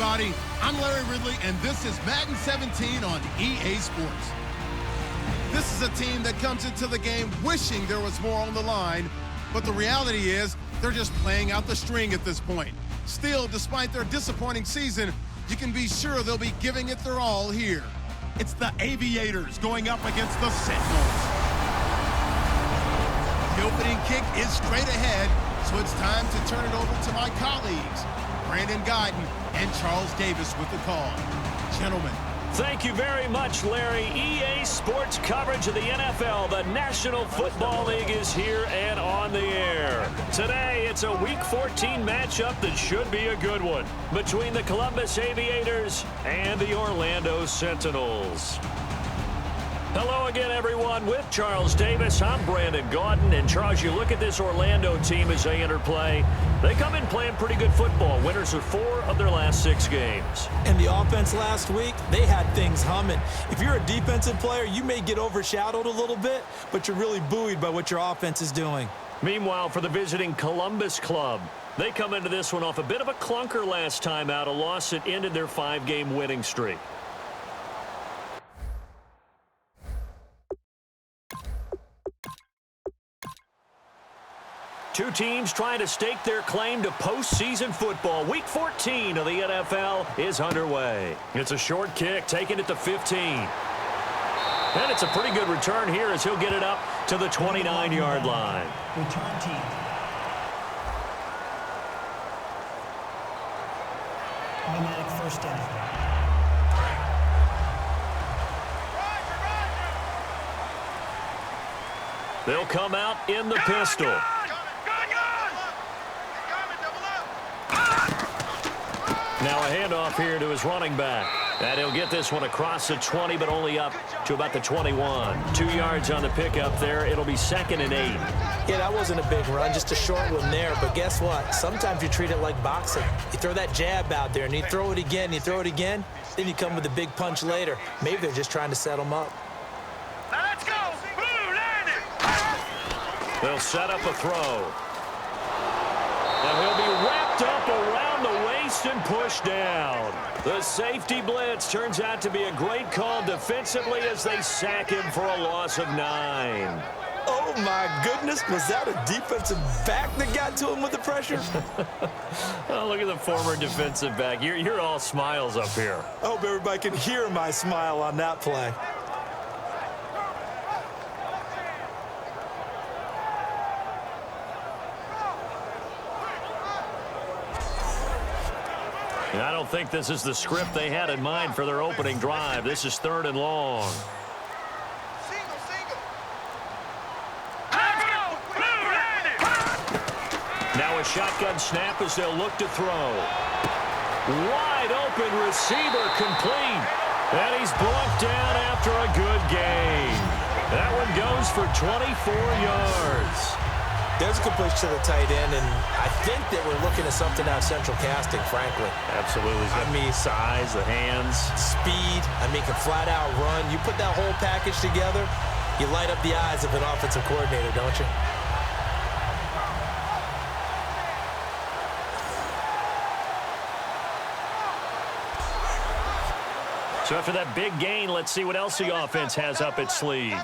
everybody. I'm Larry Ridley, and this is Madden 17 on EA Sports. This is a team that comes into the game wishing there was more on the line, but the reality is they're just playing out the string at this point. Still, despite their disappointing season, you can be sure they'll be giving it their all here. It's the Aviators going up against the Sentinels. The opening kick is straight ahead, so it's time to turn it over to my colleagues, Brandon Guyton and Charles Davis with the call. Gentlemen. Thank you very much, Larry. EA Sports coverage of the NFL, the National Football League, is here and on the air. Today, it's a Week 14 matchup that should be a good one between the Columbus Aviators and the Orlando Sentinels. Hello again, everyone. With Charles Davis, I'm Brandon Guyton. And Charles, you look at this Orlando team as they enter play. They come in playing pretty good football. Winners of 4 of their last 6 games. And the offense last week, they had things humming. If you're a defensive player, you may get overshadowed a little bit, but you're really buoyed by what your offense is doing. Meanwhile, for the visiting Columbus club, they come into this one off a bit of a clunker last time out, a loss that ended their 5-game winning streak. Two teams trying to stake their claim to postseason football. Week 14 of the NFL is underway. It's a short kick, taking it to 15. And it's a pretty good return here as he'll get it up to the 29-yard line. Return team. Automatic first down. They'll come out in the pistol. Now a handoff here to his running back. And he'll get this one across the 20, but only up to about the 21. 2 yards on the pickup there. It'll be 2nd and 8. Yeah, that wasn't a big run, just a short one there. But guess what? Sometimes you treat it like boxing. You throw that jab out there, and you throw it again, you throw it again. Then you come with a big punch later. Maybe they're just trying to set them up. Now let's go. Blue, land it. They'll set up a throw. And he'll be wrapped up around the waist and pushed down. The safety blitz turns out to be a great call defensively as they sack him for a loss of 9. Oh, my goodness. Was that a defensive back that got to him with the pressure? Oh, look at the former defensive back. You're all smiles up here. I hope everybody can hear my smile on that play. I don't think this is the script they had in mind for their opening drive. This is 3rd and long. Now a shotgun snap as they'll look to throw. Wide open receiver complete. And he's brought down after a good gain. That one goes for 24 yards. There's a completion to the tight end, and I think that we're looking at something out of central casting, frankly. Absolutely. I mean, size, the hands. Speed. I mean, can flat out run. You put that whole package together, you light up the eyes of an offensive coordinator, don't you? So after that big gain, let's see what else the offense has up its sleeve.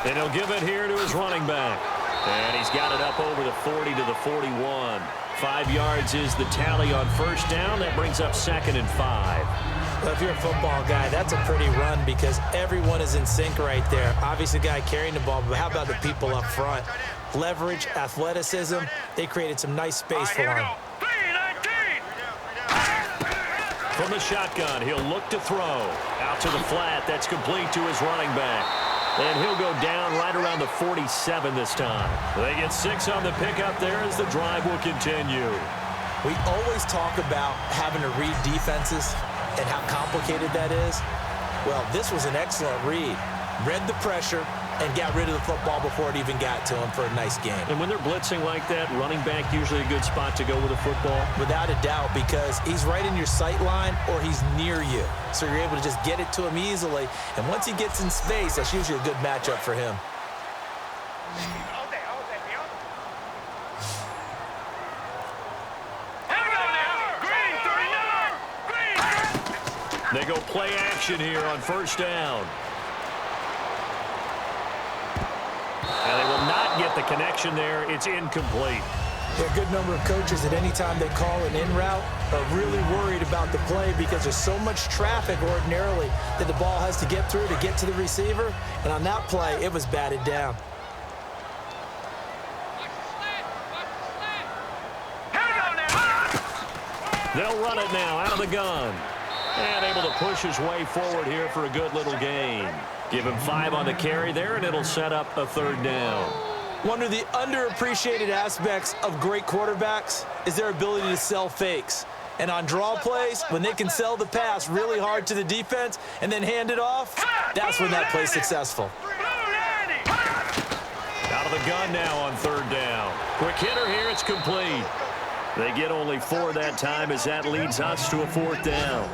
And he'll give it here to his running back. And he's got it up over the 40 to the 41. 5 yards is the tally on first down. That brings up 2nd and 5. Well, if you're a football guy, that's a pretty run because everyone is in sync right there. Obviously, the guy carrying the ball, but how about the people up front? Leverage, athleticism, they created some nice space for him. From the shotgun, he'll look to throw. Out to the flat. That's complete to his running back. And he'll go down right around the 47 this time. They get 6 on the pickup there as the drive will continue. We always talk about having to read defenses and how complicated that is. Well, this was an excellent read. Read the pressure and got rid of the football before it even got to him for a nice game. And when they're blitzing like that, running back usually a good spot to go with a football? Without a doubt, because he's right in your sight line or he's near you. So you're able to just get it to him easily. And once he gets in space, that's usually a good matchup for him. They go play action here on first down. And they will not get the connection there. It's incomplete. There are a good number of coaches at any time they call an in route are really worried about the play because there's so much traffic ordinarily that the ball has to get through to get to the receiver. And on that play, it was batted down. They'll run it now out of the gun. And able to push his way forward here for a good little gain. Give him 5 on the carry there, and it'll set up a third down. One of the underappreciated aspects of great quarterbacks is their ability to sell fakes. And on draw plays, when they can sell the pass really hard to the defense and then hand it off, that's when that play's successful. Out of the gun now on third down. Quick hitter here, it's complete. They get only 4 that time as that leads us to a fourth down.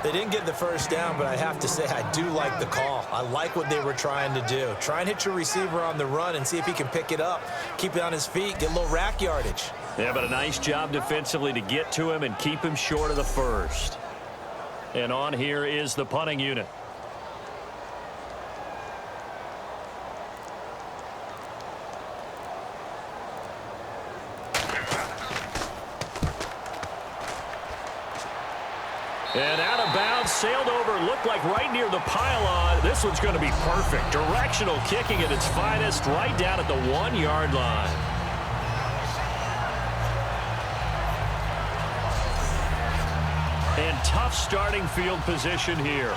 They didn't get the first down, but I have to say I do like the call. I like what they were trying to do. Try and hit your receiver on the run and see if he can pick it up, keep it on his feet, get a little rack yardage. Yeah, but a nice job defensively to get to him and keep him short of the first. And on here is the punting unit. And out of bounds, sailed over, looked like right near the pylon. This one's going to be perfect. Directional kicking at its finest, right down at the 1-yard line. And tough starting field position here.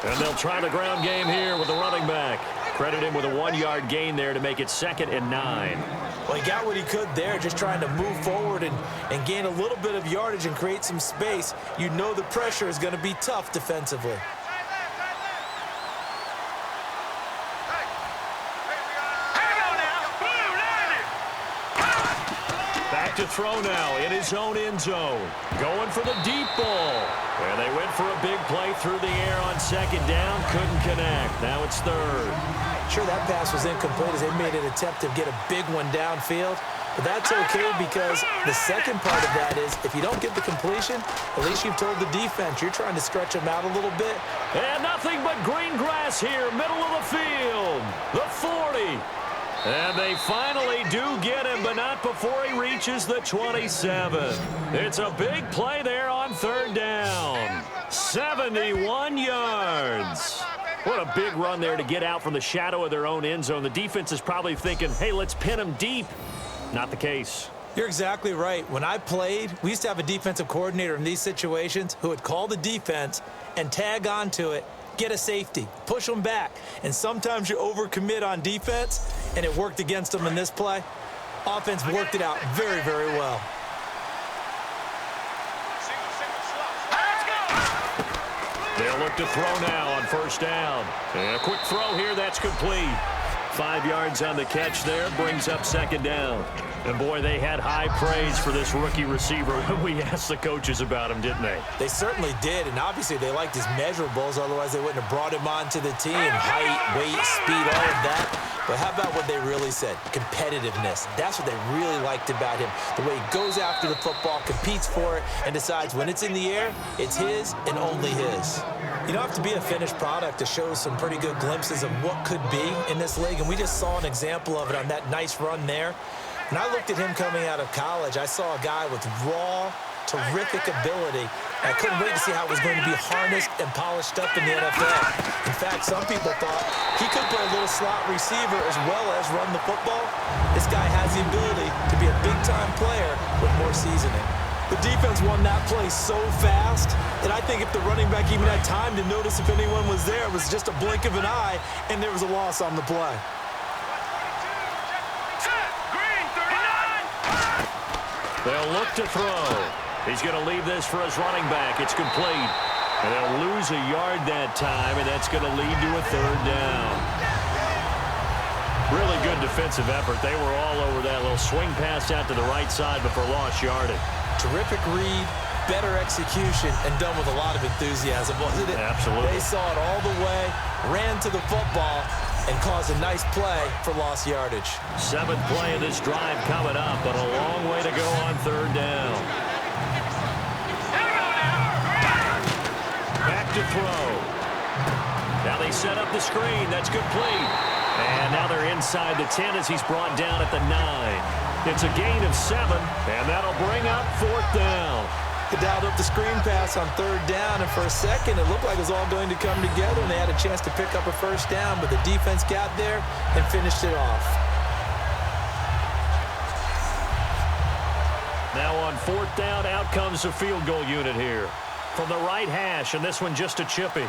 And they'll try the ground game here with the running back. Credit him with a 1-yard gain there to make it 2nd and 9. Well, he got what he could there, just trying to move forward and gain a little bit of yardage and create some space. You know the pressure is going to be tough defensively. Back to throw now in his own end zone. Going for the deep ball. And they went for a big play through the air on 2nd down. Couldn't connect. Now it's 3rd. Sure, that pass was incomplete as they made an attempt to get a big one downfield. But that's okay because the second part of that is if you don't get the completion, at least you've told the defense you're trying to stretch them out a little bit. And nothing but green grass here, middle of the field. The 40. And they finally do get him, but not before he reaches the 27. It's a big play there on 3rd down. 71 yards. What a big run there to get out from the shadow of their own end zone. The defense is probably thinking, hey, let's pin him deep. Not the case. You're exactly right. When I played, we used to have a defensive coordinator in these situations who would call the defense and tag onto it, get a safety, push them back. And sometimes you overcommit on defense, and it worked against them in this play. Offense worked it out very, very well. They'll look to throw now on 1st down. And a quick throw here, that's complete. 5 yards on the catch there, brings up 2nd down. And boy, they had high praise for this rookie receiver when we asked the coaches about him, didn't they? They certainly did, and obviously they liked his measurables, otherwise they wouldn't have brought him onto the team. Height, weight, speed, all of that. But how about what they really said? Competitiveness. That's what they really liked about him. The way he goes after the football, competes for it, and decides when it's in the air, it's his and only his. You don't have to be a finished product to show some pretty good glimpses of what could be in this league, and we just saw an example of it on that nice run there. When I looked at him coming out of college, I saw a guy with raw, terrific ability. I couldn't wait to see how it was going to be harnessed and polished up in the NFL. In fact, some people thought he could play a little slot receiver as well as run the football. This guy has the ability to be a big-time player with more seasoning. The defense won that play so fast that I think if the running back even had time to notice if anyone was there, it was just a blink of an eye, and there was a loss on the play. They'll look to throw. He's going to leave this for his running back. It's complete. And they'll lose a yard that time, and that's going to lead to a 3rd down. Really good defensive effort. They were all over that little swing pass out to the right side before lost yardage. Terrific read, better execution, and done with a lot of enthusiasm, wasn't it? Absolutely. They saw it all the way, ran to the football, and cause a nice play for lost yardage. 7th play of this drive coming up, but a long way to go on 3rd down. Back to throw. Now they set up the screen. That's complete. And now they're inside the 10 as he's brought down at the 9. It's a gain of 7, and that'll bring up 4th down. They dialed up the screen pass on 3rd down, and for a second, it looked like it was all going to come together, and they had a chance to pick up a 1st down, but the defense got there and finished it off. Now on 4th down, out comes the field goal unit here. From the right hash, and this one just a chippy.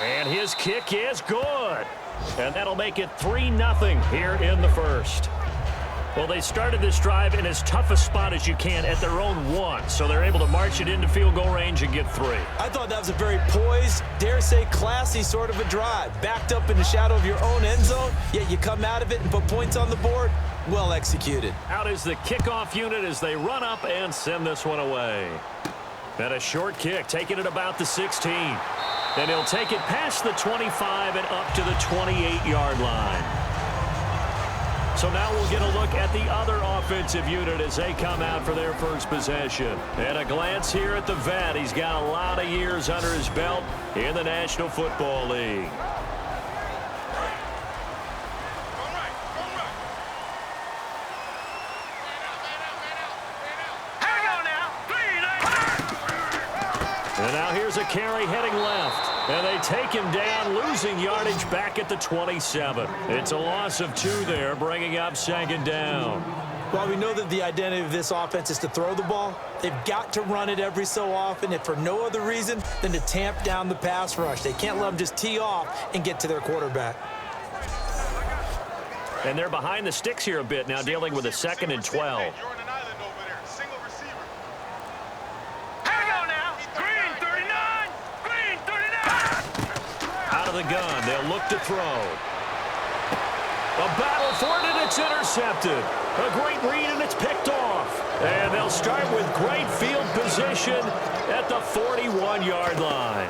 And his kick is good. And that'll make it 3-0 here in the 1st. Well, they started this drive in as tough a spot as you can at their own 1, so they're able to march it into field goal range and get 3. I thought that was a very poised, dare say classy sort of a drive. Backed up in the shadow of your own end zone, yet you come out of it and put points on the board. Well executed. Out is the kickoff unit as they run up and send this one away. And a short kick, taking it about the 16. And he'll take it past the 25 and up to the 28-yard line. So now we'll get a look at the other offensive unit as they come out for their first possession. And a glance here at the vet. He's got a lot of years under his belt in the National Football League. And now here's a carry heading left. And they take him down, losing yardage back at the 27. It's a loss of 2 there, bringing up 2nd down. While we know that the identity of this offense is to throw the ball, they've got to run it every so often, if for no other reason than to tamp down the pass rush. They can't let them just tee off and get to their quarterback. And they're behind the sticks here a bit now, dealing with a 2nd and 12. Out of the gun, they'll look to throw. A battle for it, and it's intercepted. A great read, and it's picked off. And they'll start with great field position at the 41-yard line.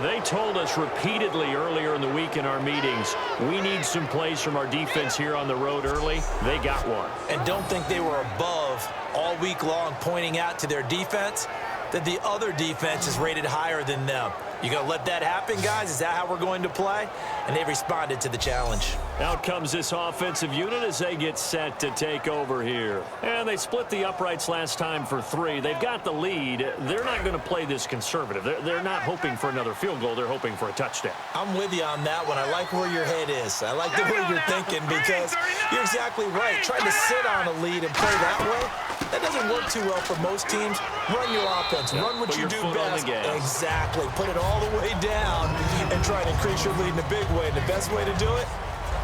They told us repeatedly earlier in the week in our meetings, we need some plays from our defense here on the road early. They got one. And don't think they were above all week long pointing out to their defense that the other defense is rated higher than them. You gonna let that happen, guys? Is that how we're going to play? And they responded to the challenge. Out comes this offensive unit as they get set to take over here. And they split the uprights last time for 3. They've got the lead. They're not going to play this conservative. They're not hoping for another field goal. They're hoping for a touchdown. I'm with you on that one. I like where your head is. I like the way you're thinking because you're exactly right. Trying to sit on a lead and play that way, that doesn't work too well for most teams. Run your offense. Run what you do best. Exactly. Put it all the way down and try to increase your lead in a big way. And the best way to do it,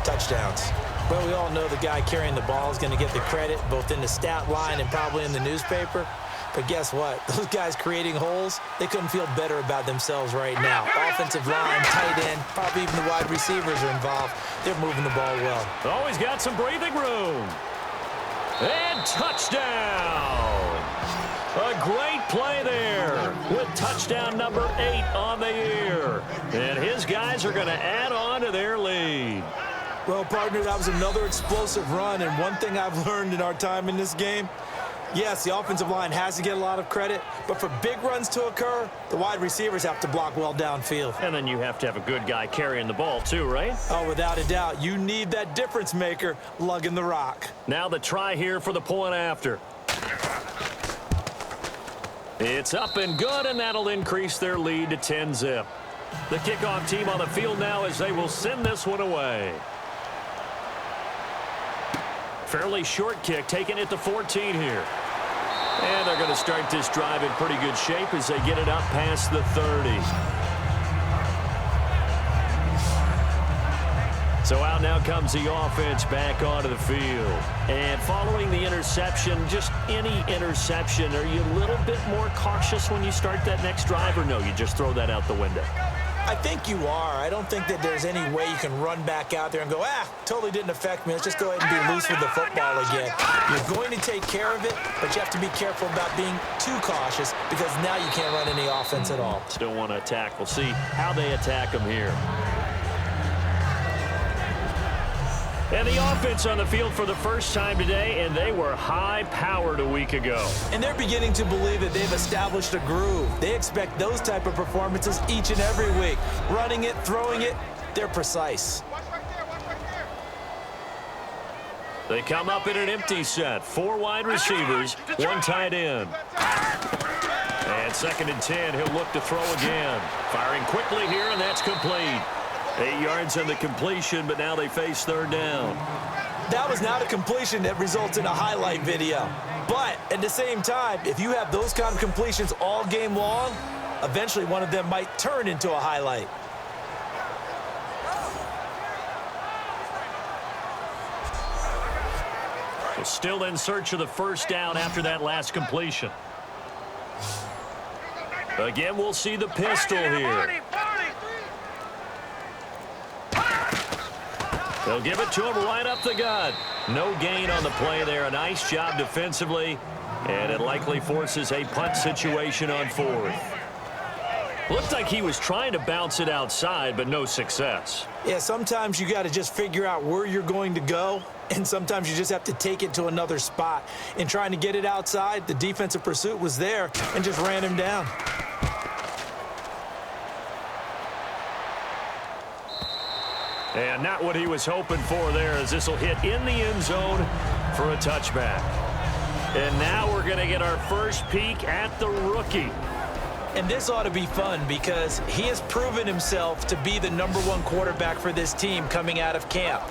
touchdowns. Well, we all know the guy carrying the ball is going to get the credit both in the stat line and probably in the newspaper. But guess what? Those guys creating holes, they couldn't feel better about themselves right now. Offensive line, tight end, probably even the wide receivers are involved. They're moving the ball well. Always got some breathing room. And touchdown. A great play there with touchdown number 8 on the year. And his guys are going to add on to their lead. Well, partner, that was another explosive run. And one thing I've learned in our time in this game, yes, the offensive line has to get a lot of credit, but for big runs to occur, the wide receivers have to block well downfield. And then you have to have a good guy carrying the ball too, right? Oh, without a doubt. You need that difference maker lugging the rock. Now the try here for the point after. It's up and good, and that'll increase their lead to 10-zip. The kickoff team on the field now as they will send this one away. Fairly short kick, taking it to 14 here. And they're going to start this drive in pretty good shape as they get it up past the 30. So out now comes the offense back onto the field. And following the interception, just any interception, are you a little bit more cautious when you start that next drive, or no, you just throw that out the window? I think you are. I don't think that there's any way you can run back out there and go, totally didn't affect me. Let's just go ahead and be loose with the football again. You're going to take care of it, but you have to be careful about being too cautious because now you can't run any offense at all. Still want to attack. We'll see how they attack them here. And the offense on the field for the first time today, and they were high-powered a week ago. And they're beginning to believe that they've established a groove. They expect those type of performances each and every week. Running it, throwing it, they're precise. They come up in an empty set. 4 wide receivers, 1 tight end. And 2nd and 10, he'll look to throw again. Firing quickly here, and that's complete. 8 yards on the completion, but now they face 3rd down. That was not a completion that results in a highlight video. But at the same time, if you have those kind of completions all game long, eventually one of them might turn into a highlight. So still in search of the 1st down after that last completion. Again, we'll see the pistol here. They'll give it to him right up the gut. No gain on the play there. A nice job defensively, and it likely forces a punt situation on 4th. Looked like he was trying to bounce it outside, but no success. Yeah, sometimes you got to just figure out where you're going to go, and sometimes you just have to take it to another spot. In trying to get it outside, the defensive pursuit was there and just ran him down. And not what he was hoping for there, as this will hit in the end zone for a touchback. And now we're going to get our first peek at the rookie. And this ought to be fun because he has proven himself to be the #1 quarterback for this team coming out of camp.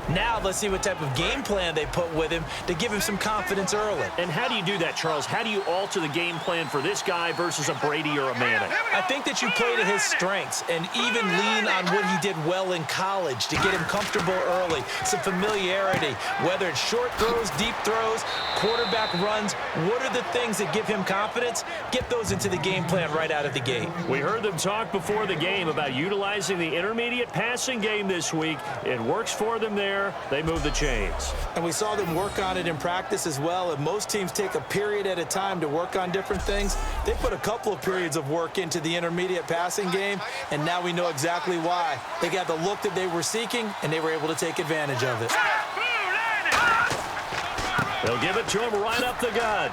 Now let's see what type of game plan they put with him to give him some confidence early. And how do you do that, Charles? How do you alter the game plan for this guy versus a Brady or a Manning? I think that you play to his strengths and even lean on what he did well in college to get him comfortable early, some familiarity, whether it's short throws, deep throws, quarterback runs. What are the things that give him confidence? Get those into the game plan right out of the gate. We heard them talk before the game about utilizing the intermediate passing game this week. It works for them there. They move the chains. And we saw them work on it in practice as well. And most teams take a period at a time to work on different things. They put a couple of periods of work into the intermediate passing game, and now we know exactly why. They got the look that they were seeking, and they were able to take advantage of it. They'll give it to him right up the gut.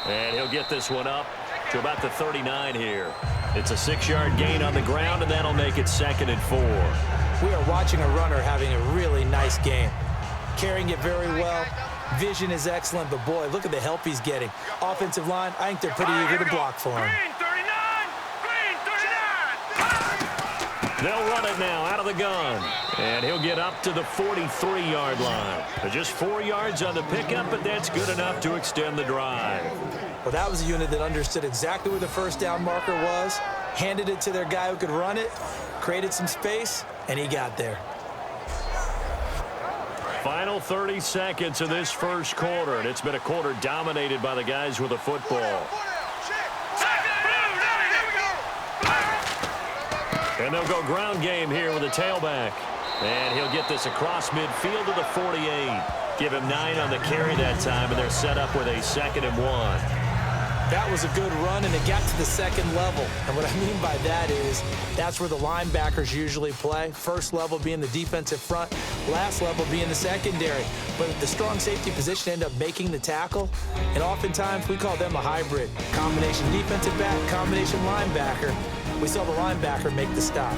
And he'll get this one up to about the 39 here. It's a 6-yard gain on the ground, and that'll make it 2nd and 4. We are watching a runner having a really nice game. Carrying it very well. Vision is excellent, but boy, look at the help he's getting. Offensive line, I think they're pretty eager to block for him. They'll run it now out of the gun. And he'll get up to the 43-yard line. Just 4 yards on the pickup, but that's good enough to extend the drive. Well, that was a unit that understood exactly where the 1st down marker was, handed it to their guy who could run it, created some space, and he got there. Final 30 seconds of this first quarter, and it's been a quarter dominated by the guys with the football. And they'll go ground game here with a tailback. And he'll get this across midfield to the 48. Give him 9 on the carry that time, and they're set up with a 2nd and 1. That was a good run, and it got to the 2nd level. And what I mean by that is that's where the linebackers usually play. First level being the defensive front, last level being the secondary. But the strong safety position ended up making the tackle, and oftentimes we call them a hybrid. Combination defensive back, combination linebacker. We saw the linebacker make the stop.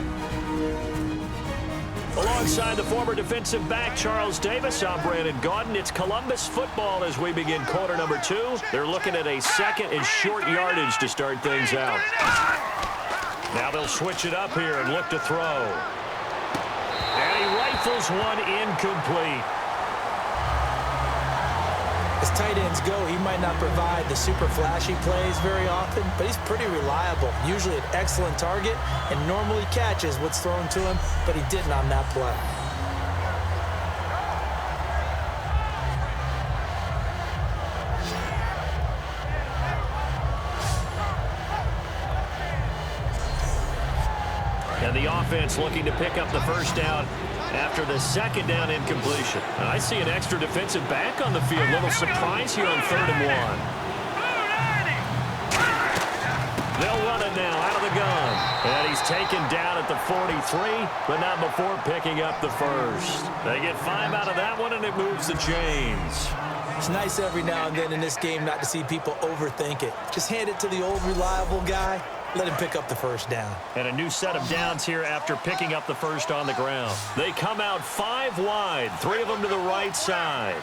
Alongside the former defensive back, Charles Davis, I'm Brandon Gaudin. It's Columbus football as we begin quarter number 2. They're looking at a 2nd and short yardage to start things out. Now they'll switch it up here and look to throw. And he rifles one incomplete. As tight ends go, he might not provide the super flashy plays very often, but he's pretty reliable. Usually an excellent target and normally catches what's thrown to him, but he didn't on that play. And the offense looking to pick up the first down after the second down incompletion. I see an extra defensive back on the field. Little surprise here on 3rd and 1. They'll run it now out of the gun. And he's taken down at the 43, but not before picking up the first. They get 5 out of that one, and it moves the chains. It's nice every now and then in this game not to see people overthink it. Just hand it to the old reliable guy. Let him pick up the first down. And a new set of downs here after picking up the first on the ground. They come out 5 wide, 3 of them to the right side.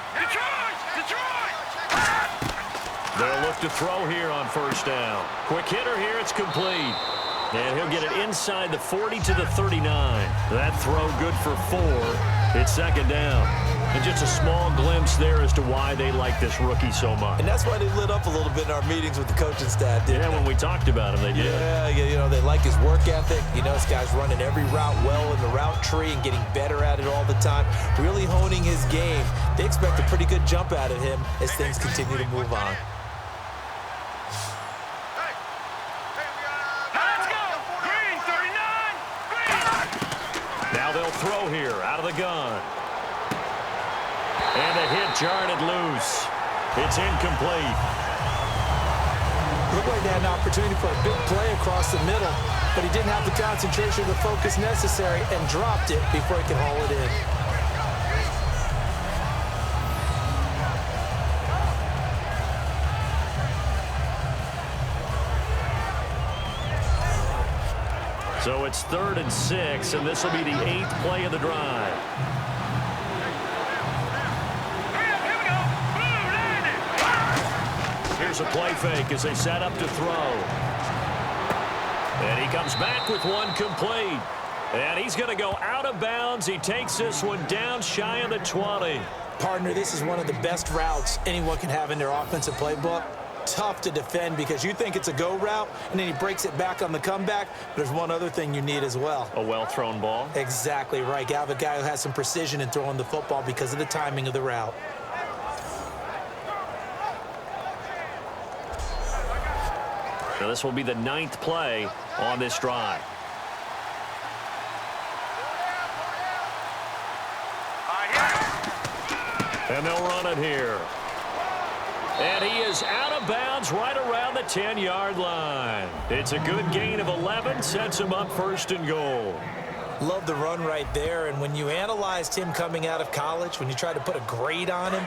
They'll look to throw here on first down. Quick hitter here, it's complete. And he'll get it inside the 40 to the 39. That throw good for 4. It's second down. And just a small glimpse there as to why they like this rookie so much. And that's why they lit up a little bit in our meetings with the coaching staff, didn't they? When we talked about him, they did. Yeah, you know, they like his work ethic. You know, this guy's running every route well in the route tree and getting better at it all the time, really honing his game. They expect a pretty good jump out of him as things continue to move on. Now they'll throw here out of the gun. And a hit jarred it loose. It's incomplete. Looked like they had an opportunity for a big play across the middle, but he didn't have the concentration or the focus necessary and dropped it before he could haul it in. So it's 3rd and 6, and this will be the 8th play of the drive. Here's a play fake as they set up to throw. And he comes back with one complete. And he's going to go out of bounds. He takes this one down shy of the 20. Partner, this is one of the best routes anyone can have in their offensive playbook. Tough to defend because you think it's a go route, and then he breaks it back on the comeback. There's one other thing you need as well. A well-thrown ball. Exactly right. You have a guy who has some precision in throwing the football because of the timing of the route. So this will be the 9th play on this drive. And they'll run it here. And he is out of bounds right around the 10-yard line. It's a good gain of 11, sets him up 1st and goal. Love the run right there, and when you analyzed him coming out of college, when you tried to put a grade on him,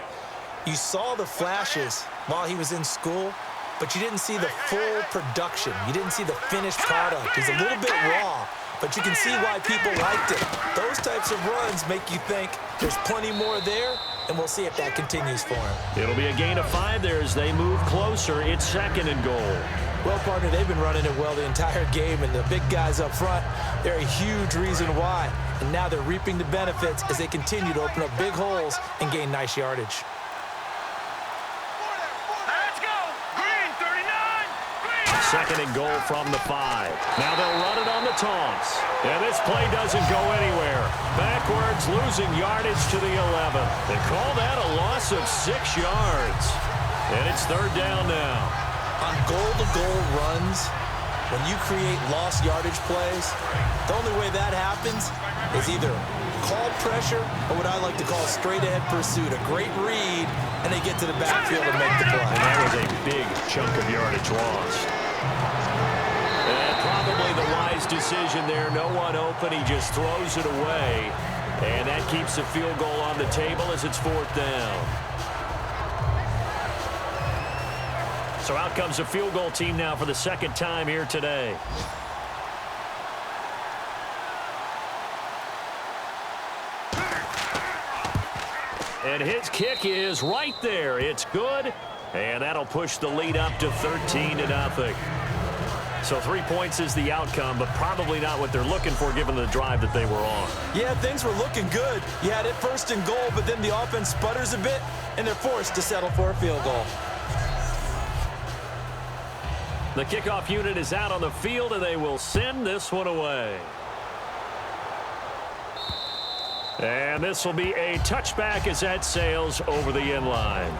you saw the flashes while he was in school, but you didn't see the full production. You didn't see the finished product. He's a little bit raw, but you can see why people liked it. Those types of runs make you think there's plenty more there, and we'll see if that continues for him. It'll be a gain of 5 there as they move closer. It's 2nd and goal. Well, partner, they've been running it well the entire game, and the big guys up front, they're a huge reason why. And now they're reaping the benefits as they continue to open up big holes and gain nice yardage. Let's go! Green 39! Green! 2nd and goal from the 5. Now they'll run it on the toss. And this play doesn't go anywhere. Backwards, losing yardage to the 11. They call that a loss of 6 yards. And it's 3rd down now. On goal-to-goal runs, when you create lost yardage plays, the only way that happens is either call pressure or what I like to call straight-ahead pursuit. A great read, and they get to the backfield and make the play. And that was a big chunk of yardage lost. And probably the wise decision there. No one open. He just throws it away. And that keeps the field goal on the table as it's 4th down. So out comes the field goal team now for the 2nd time here today. And his kick is right there. It's good. And that'll push the lead up to 13-0. So 3 points is the outcome, but probably not what they're looking for given the drive that they were on. Yeah, things were looking good. You had it 1st and goal, but then the offense sputters a bit, and they're forced to settle for a field goal. The kickoff unit is out on the field, and they will send this one away. And this will be a touchback as that sails over the end line.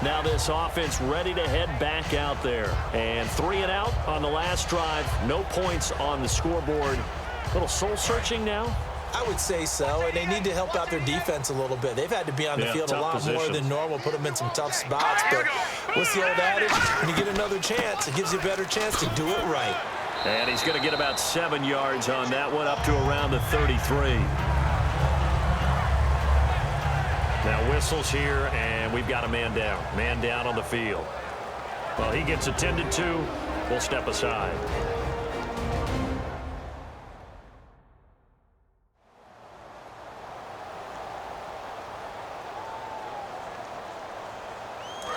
Now this offense ready to head back out there. And 3 and out on the last drive. No points on the scoreboard. A little soul-searching now? I would say so, and they need to help out their defense a little bit. They've had to be on the field a lot more than normal, put them in some tough spots. But what's the old adage? When you get another chance, it gives you a better chance to do it right. And he's going to get about 7 yards on that one, up to around the 33. Now whistles here, and we've got a man down. Man down on the field. Well, he gets attended to. We'll step aside.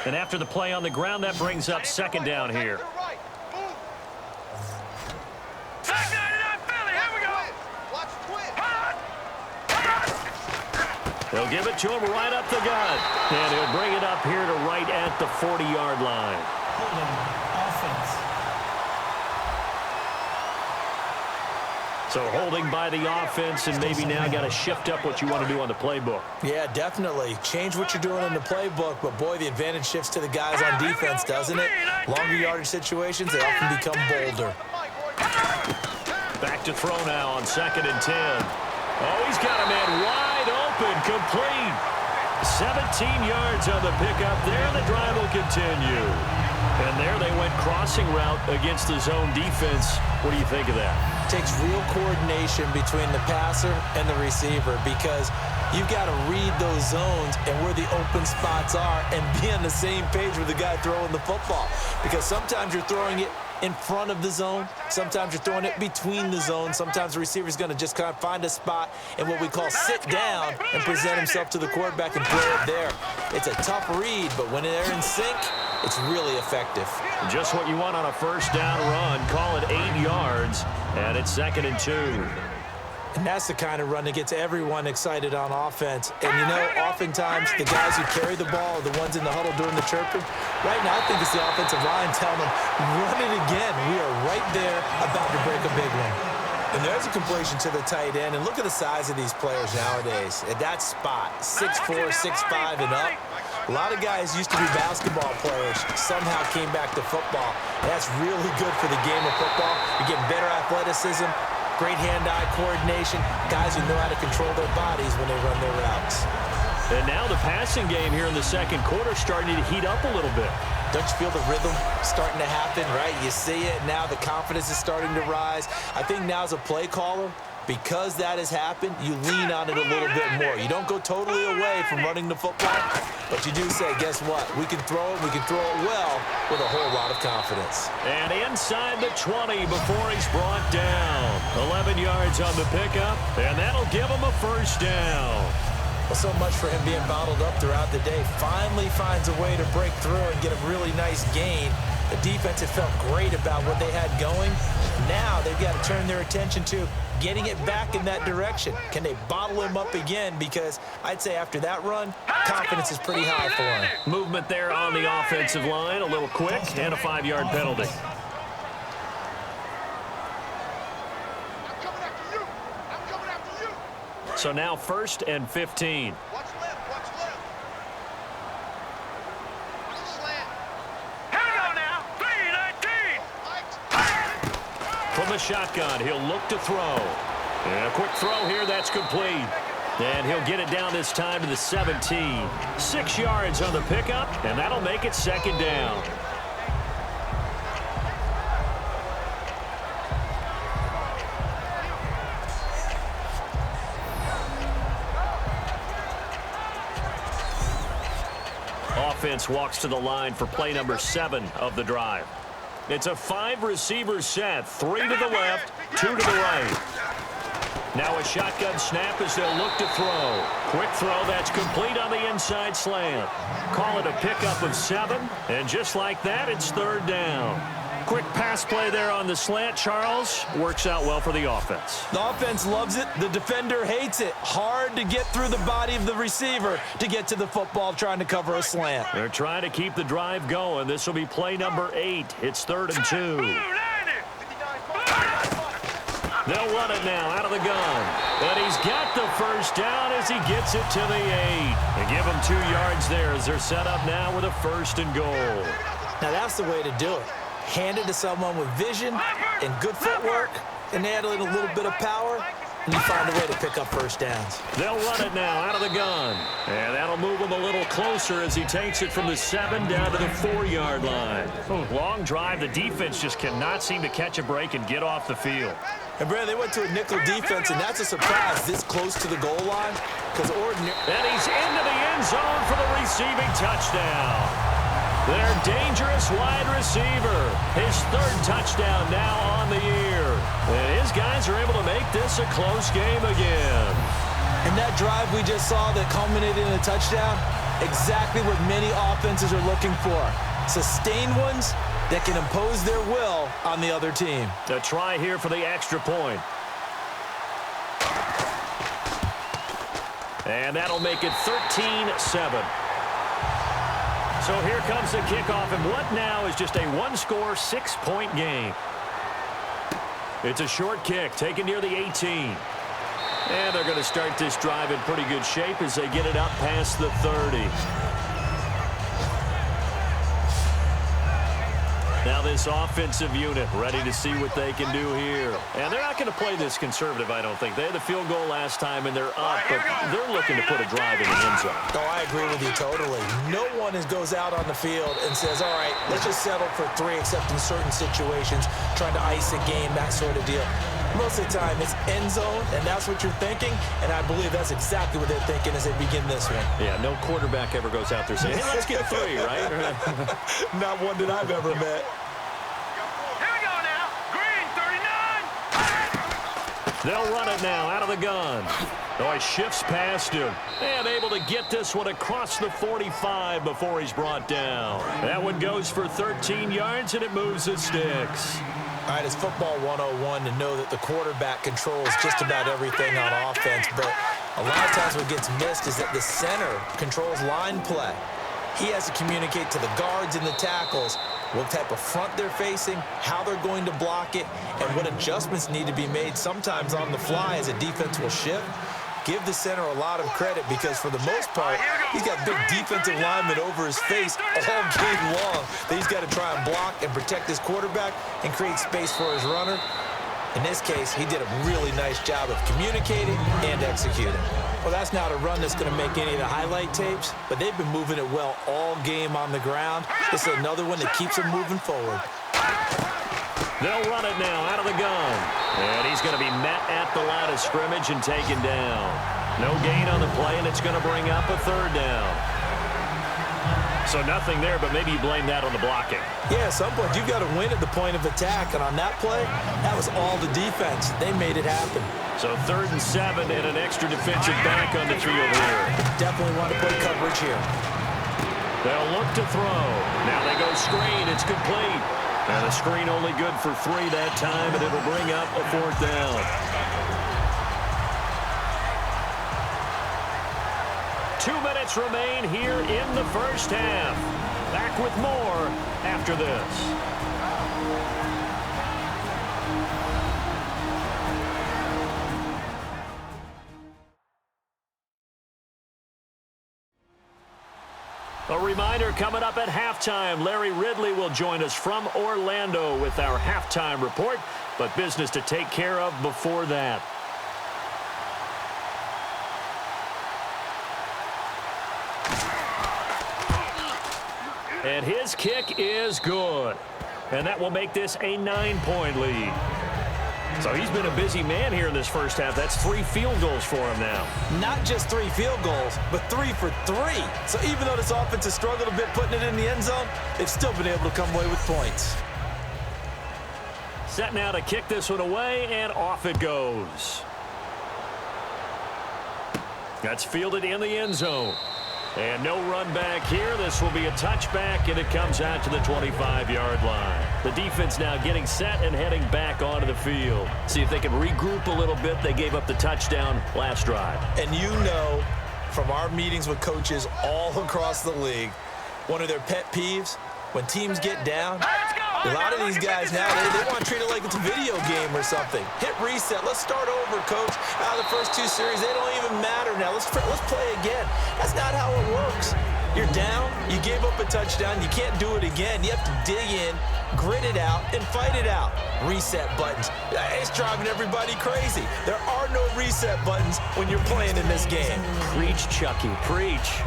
And after the play on the ground, that brings up second down here. They'll give it to him right up the gut. And he'll bring it up here to right at the 40-yard line. Offense. So holding by the offense, and maybe now got to shift up what you want to do on the playbook. Yeah, definitely. Change what you're doing in the playbook, but boy, the advantage shifts to the guys on defense, doesn't it? Longer yardage situations, they often become bolder. Back to throw now on 2nd and 10. Oh, he's got a man wide open, complete. 17 yards on the pickup there. The drive will continue. And there they went crossing route against the zone defense. What do you think of that? Takes real coordination between the passer and the receiver, because you've got to read those zones and where the open spots are and be on the same page with the guy throwing the football. Because sometimes you're throwing it in front of the zone. Sometimes you're throwing it between the zones. Sometimes the receiver's going to just kind of find a spot and what we call sit down and present himself to the quarterback and throw it there. It's a tough read, but when they're in sync, it's really effective. Just what you want on a first down run. Call it 8 yards, and it's 2nd and 2. And that's the kind of run that gets everyone excited on offense. And, you know, oftentimes the guys who carry the ball are the ones in the huddle doing the chirping. Right now, I think it's the offensive line telling them, run it again. We are right there about to break a big one. And there's a completion to the tight end. And look at the size of these players nowadays. At that spot, 6'4", 6'5", and up. A lot of guys used to be basketball players, somehow came back to football. And that's really good for the game of football. You're getting better athleticism, great hand-eye coordination, guys who know how to control their bodies when they run their routes. And now the passing game here in the second quarter starting to heat up a little bit. Don't you feel the rhythm starting to happen, right? You see it now, the confidence is starting to rise. I think now as a play caller, because that has happened, you lean on it a little bit more. You don't go totally away from running the football, but you do say, guess what? We can throw it well with a whole lot of confidence. And inside the 20 before he's brought down. 11 yards on the pickup, and that'll give him a first down. Well, so much for him being bottled up throughout the day. Finally finds a way to break through and get a really nice gain. The defense had felt great about what they had going. Now they've got to turn their attention to getting it back in that direction. Can they bottle him up again? Because I'd say after that run, confidence is pretty high for him. Movement there on the offensive line, a little quick, and a 5-yard penalty. So now 1st and 15. Watch left, watch left. Watch the slant. Here we go now. 3-19. From the shotgun, he'll look to throw. And a quick throw here, that's complete. And he'll get it down this time to the 17. 6 yards on the pickup, and that'll make it 2nd down. Offense walks to the line for play number 7 of the drive. It's a 5-receiver set, 3 to the left, 2 to the right. Now a shotgun snap as they'll look to throw. Quick throw that's complete on the inside slant. Call it a pickup of 7, and just like that, it's 3rd down. Quick pass play there on the slant, Charles. Works out well for the offense. The offense loves it. The defender hates it. Hard to get through the body of the receiver to get to the football trying to cover a slant. They're trying to keep the drive going. This will be play number 8. It's 3rd and 2. They'll run it now out of the gun. And he's got the first down as he gets it to the 8. And give him 2 yards there as they're set up now with a 1st and goal. Now that's the way to do it. Hand it to someone with vision and good footwork, and add in a little bit of power, and you find a way to pick up first downs. They'll run it now out of the gun. And that'll move him a little closer as he takes it from the 7 down to the 4-yard line. Long drive. The defense just cannot seem to catch a break and get off the field. And, Brad, they went to a nickel defense, and that's a surprise this close to the goal line. And he's into the end zone for the receiving touchdown. Their dangerous wide receiver. His 3rd touchdown now on the year. And his guys are able to make this a close game again. And that drive we just saw that culminated in a touchdown, exactly what many offenses are looking for. Sustained ones that can impose their will on the other team. A try here for the extra point. And that'll make it 13-7. So here comes the kickoff, and what now is just a 1-score, 6-point game. It's a short kick taken near the 18. And they're going to start this drive in pretty good shape as they get it up past the 30. Now this offensive unit ready to see what they can do here. And they're not going to play this conservative, I don't think. They had the field goal last time, and they're up, but they're looking to put a drive in the end zone. Oh, I agree with you totally. No one goes out on the field and says, all right, let's just settle for 3, except in certain situations, trying to ice a game, that sort of deal. Most of the time, it's end zone, and that's what you're thinking, and I believe that's exactly what they're thinking as they begin this one. Yeah, no quarterback ever goes out there saying, hey, let's get 3, right? Not one that I've ever met. Here we go now. Green, 39. They'll run it now out of the gun. Oh, he shifts past him. And able to get this one across the 45 before he's brought down. That one goes for 13 yards, and it moves the sticks. All right, it's football 101 to know that the quarterback controls just about everything on offense, but a lot of times what gets missed is that the center controls line play. He has to communicate to the guards and the tackles what type of front they're facing, how they're going to block it, and what adjustments need to be made sometimes on the fly as a defense will shift. Give the center a lot of credit because, for the most part, he's got big defensive linemen over his face all game long that he's got to try and block and protect his quarterback and create space for his runner. In this case, he did a really nice job of communicating and executing. Well, that's not a run that's going to make any of the highlight tapes, but they've been moving it well all game on the ground. This is another one that keeps them moving forward. They'll run it now out of the gun. And he's going to be met at the line of scrimmage and taken down. No gain on the play, and it's going to bring up a 3rd down. So nothing there, but maybe you blame that on the blocking. Yeah, at some point, you've got to win at the point of attack. And on that play, that was all the defense. They made it happen. So 3rd and 7 and an extra defensive back on the field here. Definitely want to play coverage here. They'll look to throw. Now they go screen. It's complete. And the screen only good for 3 that time, and it'll bring up a 4th down. 2 minutes remain here in the first half. Back with more after this. A reminder coming up at halftime. Larry Ridley will join us from Orlando with our halftime report, but business to take care of before that. And his kick is good. And that will make this a 9-point lead. So he's been a busy man here in this first half. That's 3 field goals for him now. Not just 3 field goals, but 3 for 3. So even though this offense has struggled a bit putting it in the end zone, they've still been able to come away with points. Set now to kick this one away, and off it goes. That's fielded in the end zone. And no run back here. This will be a touchback, and it comes out to the 25-yard line. The defense now getting set and heading back onto the field. See if they can regroup a little bit. They gave up the touchdown last drive. And you know, from our meetings with coaches all across the league, one of their pet peeves, when teams get down, A lot of these guys now, they want to treat it like it's a video game or something. Hit reset. Let's start over, coach. Out of the first 2 series, they don't even matter now. Let's play again. That's not how it works. You're down. You gave up a touchdown. You can't do it again. You have to dig in, grit it out, and fight it out. Reset buttons. It's driving everybody crazy. There are no reset buttons when you're playing in this game. Preach, Chucky, preach.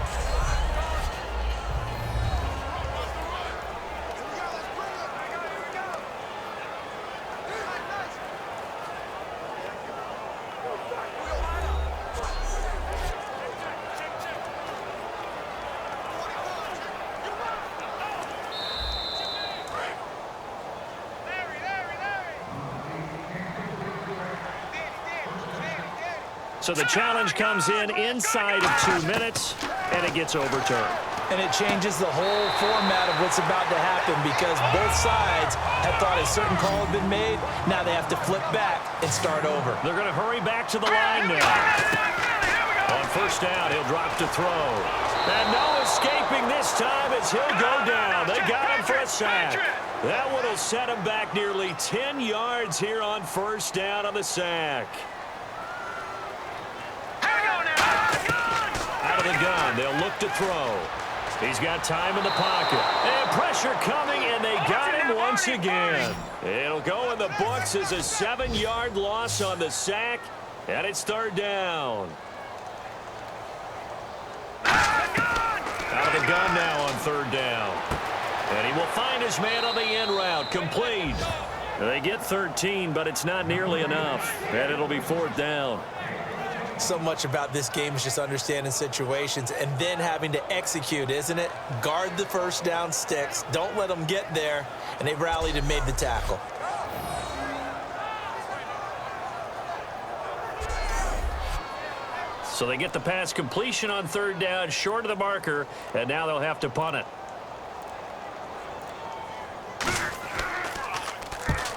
So the challenge comes in inside of 2 minutes, and it gets overturned. And it changes the whole format of what's about to happen because both sides have thought a certain call had been made. Now they have to flip back and start over. They're going to hurry back to the line now. On first down, he'll drop to throw. And no escaping this time as he'll go down. They got him for a sack. That one will set him back nearly 10 yards here on first down on the sack. Out of the gun, they'll look to throw. He's got time in the pocket. And pressure coming, and they got him once again. It'll go in the books as a 7-yard loss on the sack, and it's third down. Out of the gun now on third down. And he will find his man on the end route. Complete. They get 13, but it's not nearly enough. And it'll be fourth down. So much about this game is just understanding situations and then having to execute, isn't it? Guard the first down sticks. Don't let them get there. And they rallied and made the tackle. So they get the pass completion on third down, short of the marker, and now they'll have to punt it.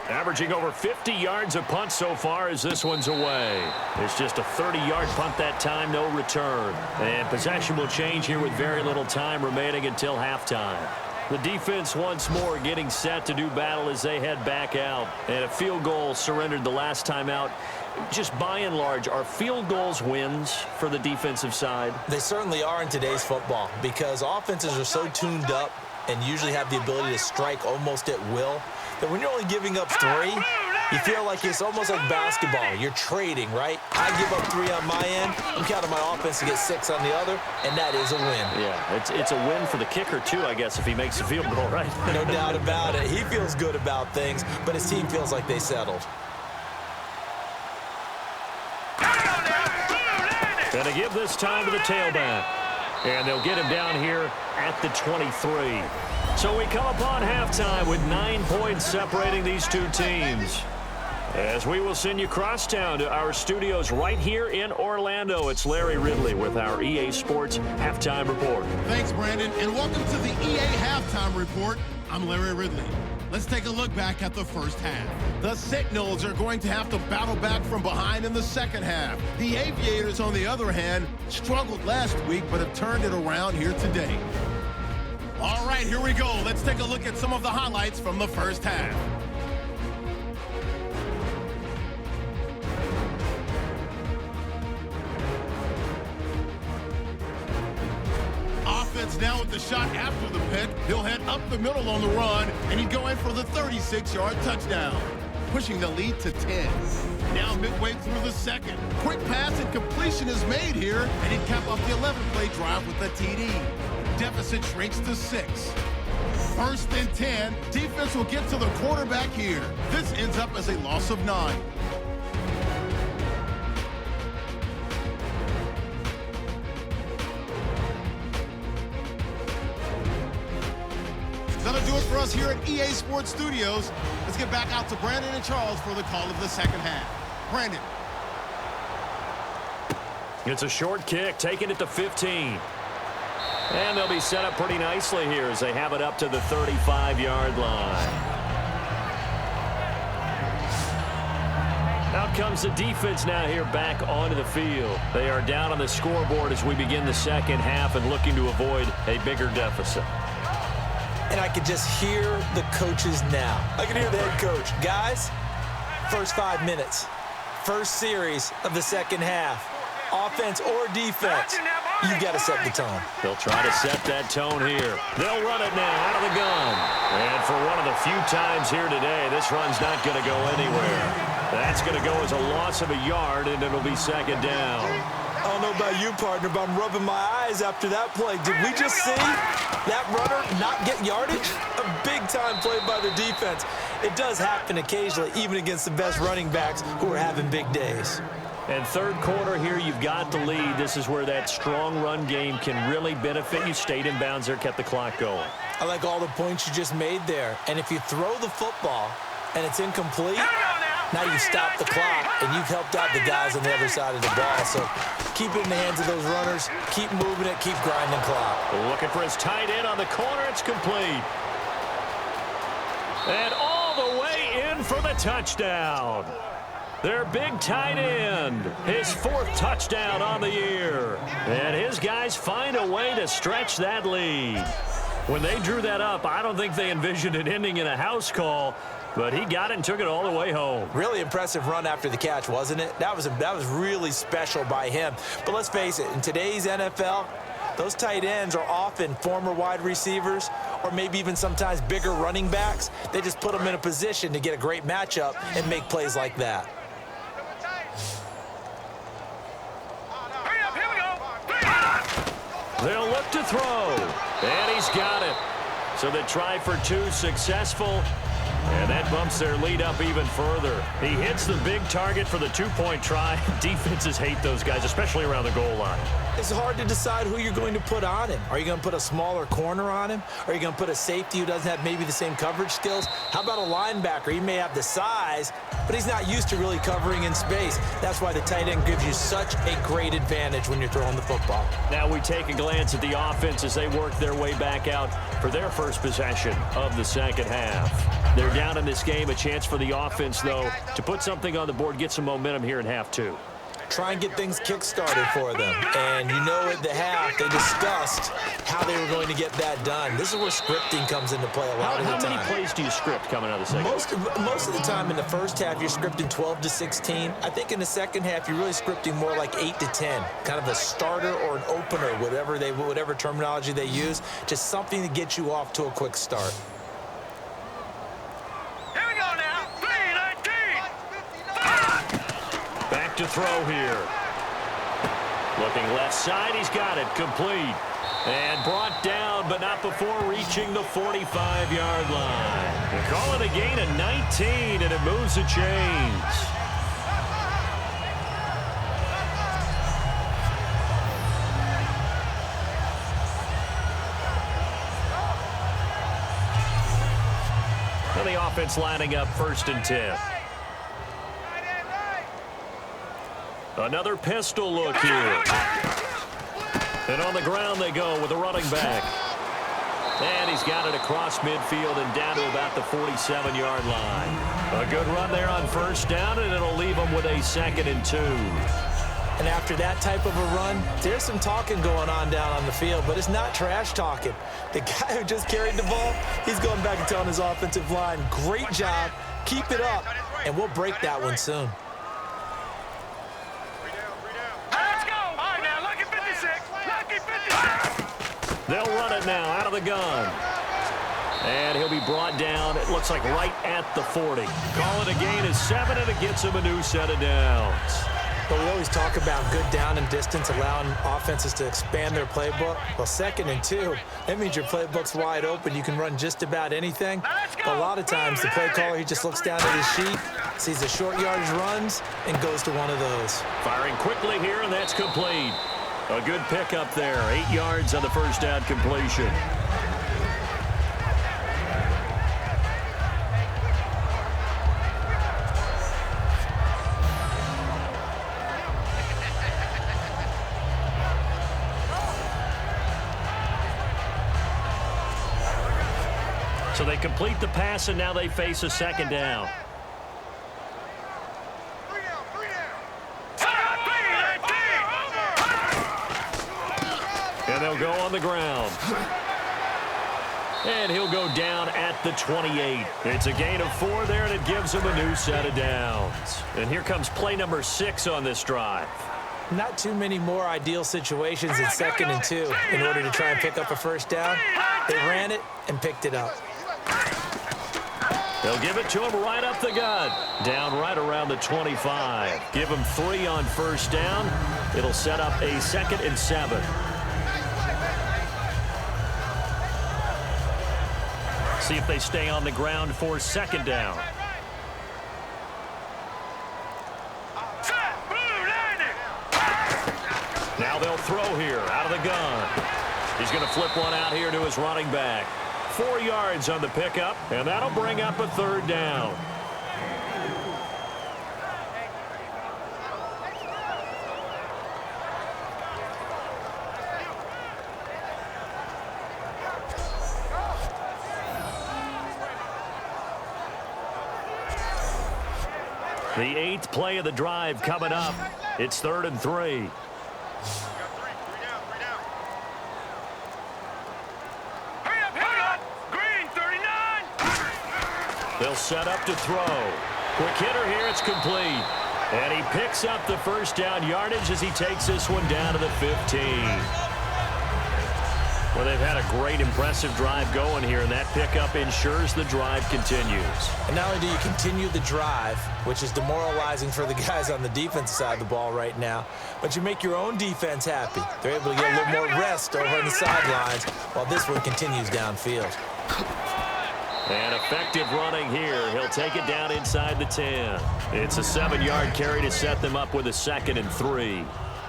Averaging over 50 yards a punt so far as this one's away. It's just a 30-yard punt that time, no return. And possession will change here with very little time remaining until halftime. The defense once more getting set to do battle as they head back out. And a field goal surrendered the last time out. Just by and large, are field goals wins for the defensive side? They certainly are in today's football because offenses are so tuned up and usually have the ability to strike almost at will that when you're only giving up 3, you feel like it's almost like basketball. You're trading, right? I give up 3 on my end. I'm counting my offense to get 6 on the other, and that is a win. Yeah, it's a win for the kicker, too, I guess, if he makes a field goal, right? No doubt about it. He feels good about things, but his team feels like they settled. Gonna give this time to the tailback. And they'll get him down here at the 23. So we come upon halftime with 9 points separating these two teams. As we will send you crosstown to our studios right here in Orlando, it's Larry Ridley with our EA Sports Halftime Report. Thanks, Brandon, and welcome to the EA Halftime Report. I'm Larry Ridley. Let's take a look back at the first half. The Sentinels are going to have to battle back from behind in the second half. The Aviators, on the other hand, struggled last week but have turned it around here today. All right, here we go. Let's take a look at some of the highlights from the first half. Offense now with the shot after the pick. He'll head up the middle on the run, and he'd go in for the 36-yard touchdown, pushing the lead to 10. Now midway through the second. Quick pass and completion is made here, and he'd cap off the 11-play drive with a TD. Deficit shrinks to 6. First and 10. Defense will get to the quarterback here. This ends up as a loss of 9. That'll do it for us here at EA Sports Studios. Let's get back out to Brandon and Charles for the call of the second half. Brandon. It's a short kick, taking it to 15. And they'll be set up pretty nicely here as they have it up to the 35-yard line. Out comes the defense now here back onto the field. They are down on the scoreboard as we begin the second half and looking to avoid a bigger deficit. and I could just hear the coaches now. I can hear the head coach. Guys, first 5 minutes, first series of the second half, offense or defense, you got to set the tone. They'll try to set that tone here. They'll run it now out of the gun. And for one of the few times here today, this run's not going to go anywhere. That's going to go as a loss of a yard, and it'll be second down. I don't know about you, partner, but I'm rubbing my eyes after that play. Did we just see that runner not get yardage? A big-time play by the defense. It does happen occasionally, even against the best running backs who are having big days. And third quarter here, you've got the lead. This is where that strong run game can really benefit you. Stayed in bounds there, kept the clock going. I like all the points you just made there. And if you throw the football and it's incomplete, now you stop the clock, and you've helped out the guys on the other side of the ball. So keep it in the hands of those runners. Keep moving it. Keep grinding clock. Looking for his tight end on the corner. It's complete. And all the way in for the touchdown. Their big tight end, his fourth touchdown on the year. And his guys find a way to stretch that lead. When they drew that up, I don't think they envisioned it ending in a house call, but he got it and took it all the way home. Really impressive run after the catch, wasn't it? That was really special by him. But let's face it, in today's NFL, those tight ends are often former wide receivers or maybe even sometimes bigger running backs. They just put them in a position to get a great matchup and make plays like that. They'll look to throw, and he's got it. So they try for two, successful, and that bumps their lead up even further. He hits the big target for the two-point try. Defenses hate those guys, especially around the goal line. It's hard to decide who you're going to put on him. Are you going to put a smaller corner on him? Are you going to put a safety who doesn't have maybe the same coverage skills? How about a linebacker? He may have the size, but he's not used to really covering in space. That's why the tight end gives you such a great advantage when you're throwing the football. Now we take a glance at the offense as they work their way back out for their first possession of the second half. They're down in this game. A chance for the offense, though, to put something on the board, get some momentum here in half two. Try and get things kick-started for them. And you know at the half, they discussed how they were going to get that done. This is where scripting comes into play a lot of the time. How many plays do you script coming out of the second? Most of the time in the first half, you're scripting 12 to 16. I think in the second half, you're really scripting more like 8 to 10. Kind of a starter or an opener, whatever terminology they use. Just something to get you off to a quick start. To throw here. Looking left side, he's got it, complete. And brought down, but not before reaching the 45-yard line. They call it a gain of 19, and it moves the chains. And the offense lining up 1st and 10. Another pistol look here. And on the ground they go with a running back. And he's got it across midfield and down to about the 47-yard line. A good run there on 1st down, and it'll leave him with a 2nd and 2. And after that type of a run, there's some talking going on down on the field, but it's not trash talking. The guy who just carried the ball, he's going back and telling his offensive line, great job, keep it up, and we'll break that one soon. They'll run it now out of the gun. And he'll be brought down, it looks like right at the 40. Call it a gain of 7, and it gets him a new set of downs. But we always talk about good down and distance, allowing offenses to expand their playbook. Well, 2nd and 2, that means your playbook's wide open. You can run just about anything. But a lot of times, the play caller, he just looks down at his sheet, sees the short yardage runs, and goes to one of those. Firing quickly here, and that's complete. A good pickup there, 8 yards on the 1st down completion. So they complete the pass, and now they face a 2nd down. And they'll go on the ground. And he'll go down at the 28. It's a gain of 4 there, and it gives him a new set of downs. And here comes play number 6 on this drive. Not too many more ideal situations in 2nd and 2 in order to try and pick up a first down. They ran it and picked it up. They'll give it to him right up the gut. Down right around the 25. Give him 3 on first down. It'll set up a 2nd and 7. See if they stay on the ground for 2nd down. Now they'll throw here out of the gun. He's going to flip one out here to his running back. 4 yards on the pickup, and that'll bring up a 3rd down. The 8th play of the drive coming up. It's 3rd and 3. They'll set up to throw. Quick hitter here, it's complete. And he picks up the first down yardage as he takes this one down to the 15. Well, they've had a great, impressive drive going here, and that pickup ensures the drive continues. And not only do you continue the drive, which is demoralizing for the guys on the defensive side of the ball right now, but you make your own defense happy. They're able to get a little more rest over on the sidelines while this one continues downfield. And effective running here. He'll take it down inside the 10. It's a 7-yard carry to set them up with a 2nd and 3.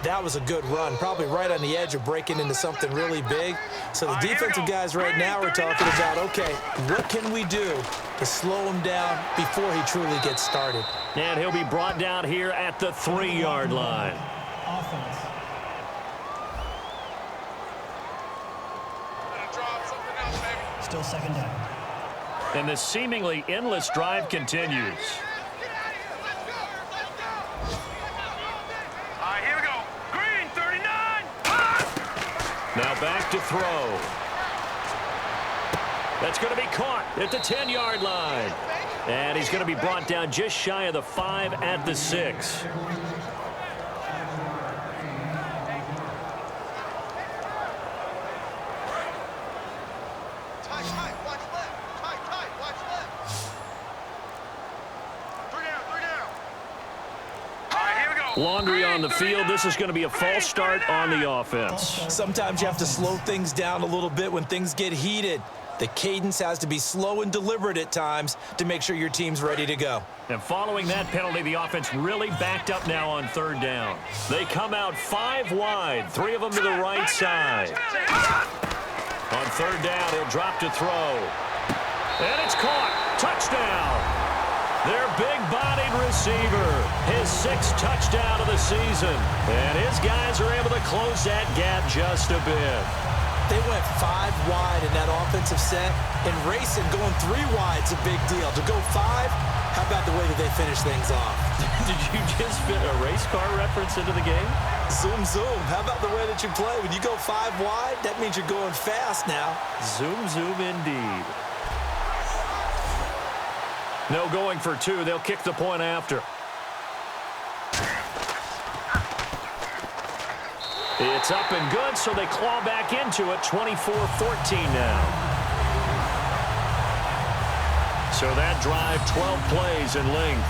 That was a good run, probably right on the edge of breaking into something really big. So the defensive guys right now are talking about, okay, what can we do to slow him down before he truly gets started? And he'll be brought down here at the 3-yard line. Offense. Still 2nd down. And the seemingly endless drive continues. Here we go. Green, 39. Now back to throw. That's going to be caught at the 10-yard line. And he's going to be brought down just shy of the 5 at the 6. Laundry on the field. This is going to be a false start on the offense. Sometimes you have to slow things down a little bit when things get heated. The cadence has to be slow and deliberate at times to make sure your team's ready to go. And following that penalty, the offense really backed up now on 3rd down. They come out 5 wide, 3 of them to the right side. On 3rd down, he'll drop to throw. And it's caught. Touchdown. Their big-bodied receiver, his 6th touchdown of the season. And his guys are able to close that gap just a bit. They went 5 wide in that offensive set, and racing going 3 wide's a big deal. To go 5, how about the way that they finish things off? Did you just fit a race car reference into the game? Zoom, zoom. How about the way that you play? When you go 5 wide, that means you're going fast now. Zoom, zoom indeed. No going for 2. They'll kick the point after. It's up and good, so they claw back into it. 24-14 now. So that drive, 12 plays in length.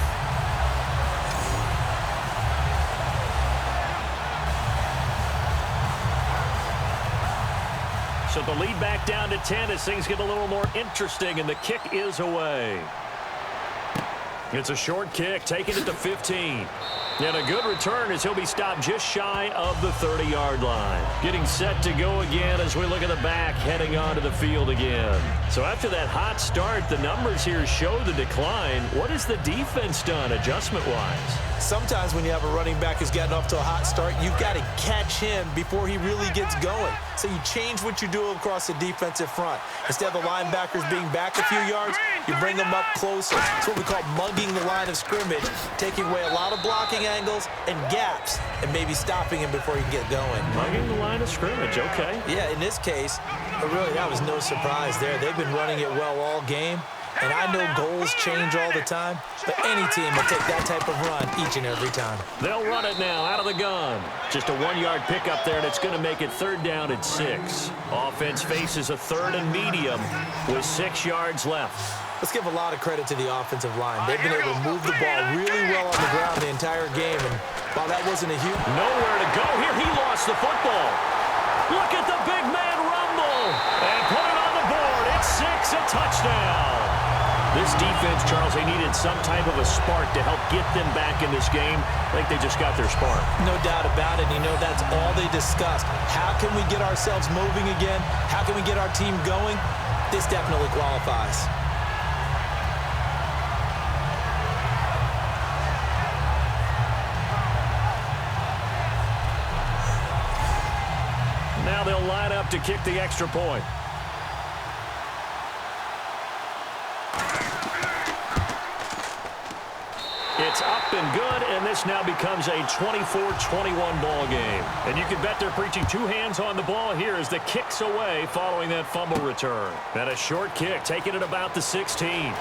So the lead back down to 10 as things get a little more interesting, and the kick is away. It's a short kick, taking it to 15. And a good return as he'll be stopped just shy of the 30-yard line. Getting set to go again as we look at the back, heading onto the field again. So after that hot start, the numbers here show the decline. What has the defense done adjustment-wise? Sometimes when you have a running back who's gotten off to a hot start, you've got to catch him before he really gets going. So you change what you do across the defensive front. Instead of the linebackers being back a few yards, You bring them up closer. It's what we call mugging the line of scrimmage, taking away a lot of blocking angles and gaps, and maybe stopping him before he can get going. Mugging the line of scrimmage, okay. Yeah, in this case, really, that was no surprise there. They've been running it well all game. And I know goals change all the time, but any team will take that type of run each and every time. They'll run it now out of the gun. Just a 1-yard pickup there, and it's going to make it 3rd down and 6. Offense faces a 3rd and medium with 6 yards left. Let's give a lot of credit to the offensive line. They've been able to move the ball really well on the ground the entire game, and while that wasn't a huge... Nowhere to go here. He lost the football. Look at the big man rumble. And put it on the board. It's 6, a touchdown. This defense, Charles, they needed some type of a spark to help get them back in this game. I think they just got their spark. No doubt about it. You know, that's all they discussed. How can we get ourselves moving again? How can we get our team going? This definitely qualifies. Now they'll line up to kick the extra point. It's up and good, and this now becomes a 24-21 ball game. And you can bet they're preaching 2 hands on the ball here as the kick's away following that fumble return. And a short kick, taking it about the 16.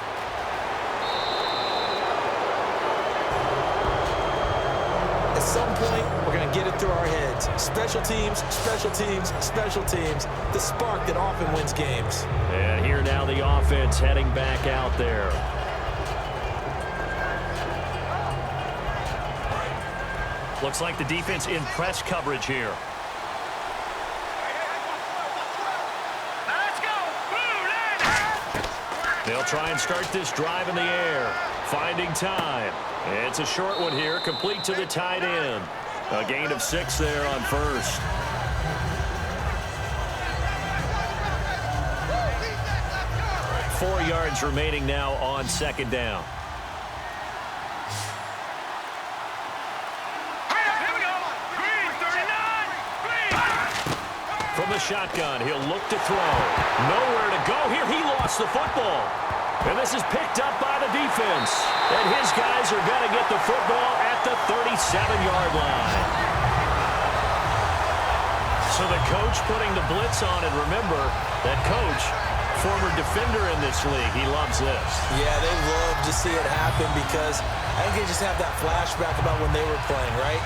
At some point, we're going to get it through our heads. Special teams, special teams, special teams. The spark that often wins games. And here now the offense heading back out there. Looks like the defense in press coverage here. Let's go. Blue, They'll try and start this drive in the air. Finding time. It's a short one here, complete to the tight end. A gain of 6 there on 1st. Four yards remaining now on 2nd down. From the shotgun, he'll look to throw. Nowhere to go here. He lost the football. And this is picked up by the defense. And his guys are going to get the football at the 37-yard line. So the coach putting the blitz on, and remember, that coach, former defender in this league, he loves this. Yeah, they love to see it happen because I think they just have that flashback about when they were playing, right?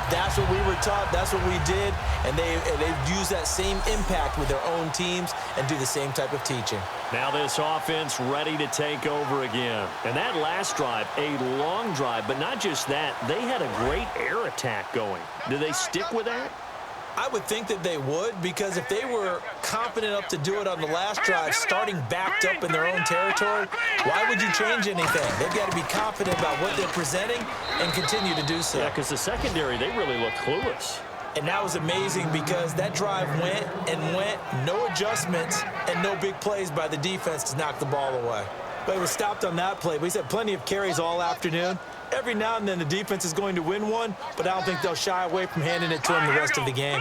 That's what we were taught. That's what we did. And they've used that same impact with their own teams and do the same type of teaching. Now this offense ready to take over again. And that last drive, a long drive, but not just that. They had a great air attack going. Do they stick with that? I would think that they would, because if they were confident enough to do it on the last drive, starting backed up in their own territory, why would you change anything? They've got to be confident about what they're presenting and continue to do so. Yeah, because the secondary, they really looked clueless. And that was amazing because that drive went and went, no adjustments and no big plays by the defense to knock the ball away. But it was stopped on that play. We had plenty of carries all afternoon. Every now and then the defense is going to win one, but I don't think they'll shy away from handing it to them the rest of the game.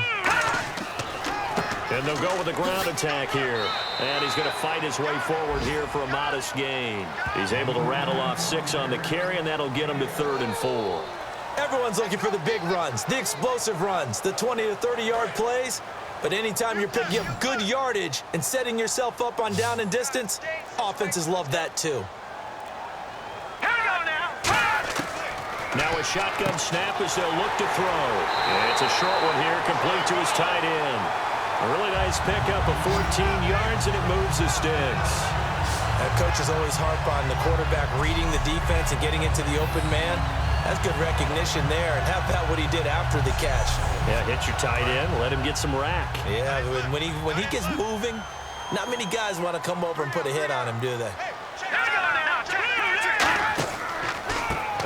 And they'll go with a ground attack here. And he's going to fight his way forward here for a modest gain. He's able to rattle off 6 on the carry, and that'll get him to 3rd and 4. Everyone's looking for the big runs, the explosive runs, the 20 to 30-yard plays. But anytime you're picking up good yardage and setting yourself up on down and distance, offenses love that too. Now a shotgun snap as they'll look to throw. And it's a short one here, complete to his tight end. A really nice pickup of 14 yards, and it moves the sticks. Coaches always harp on the quarterback reading the defense and getting into the open man. That's good recognition there. And how about what he did after the catch? Yeah, hit your tight end, let him get some rack. Yeah, when he gets moving, not many guys want to come over and put a hit on him, do they?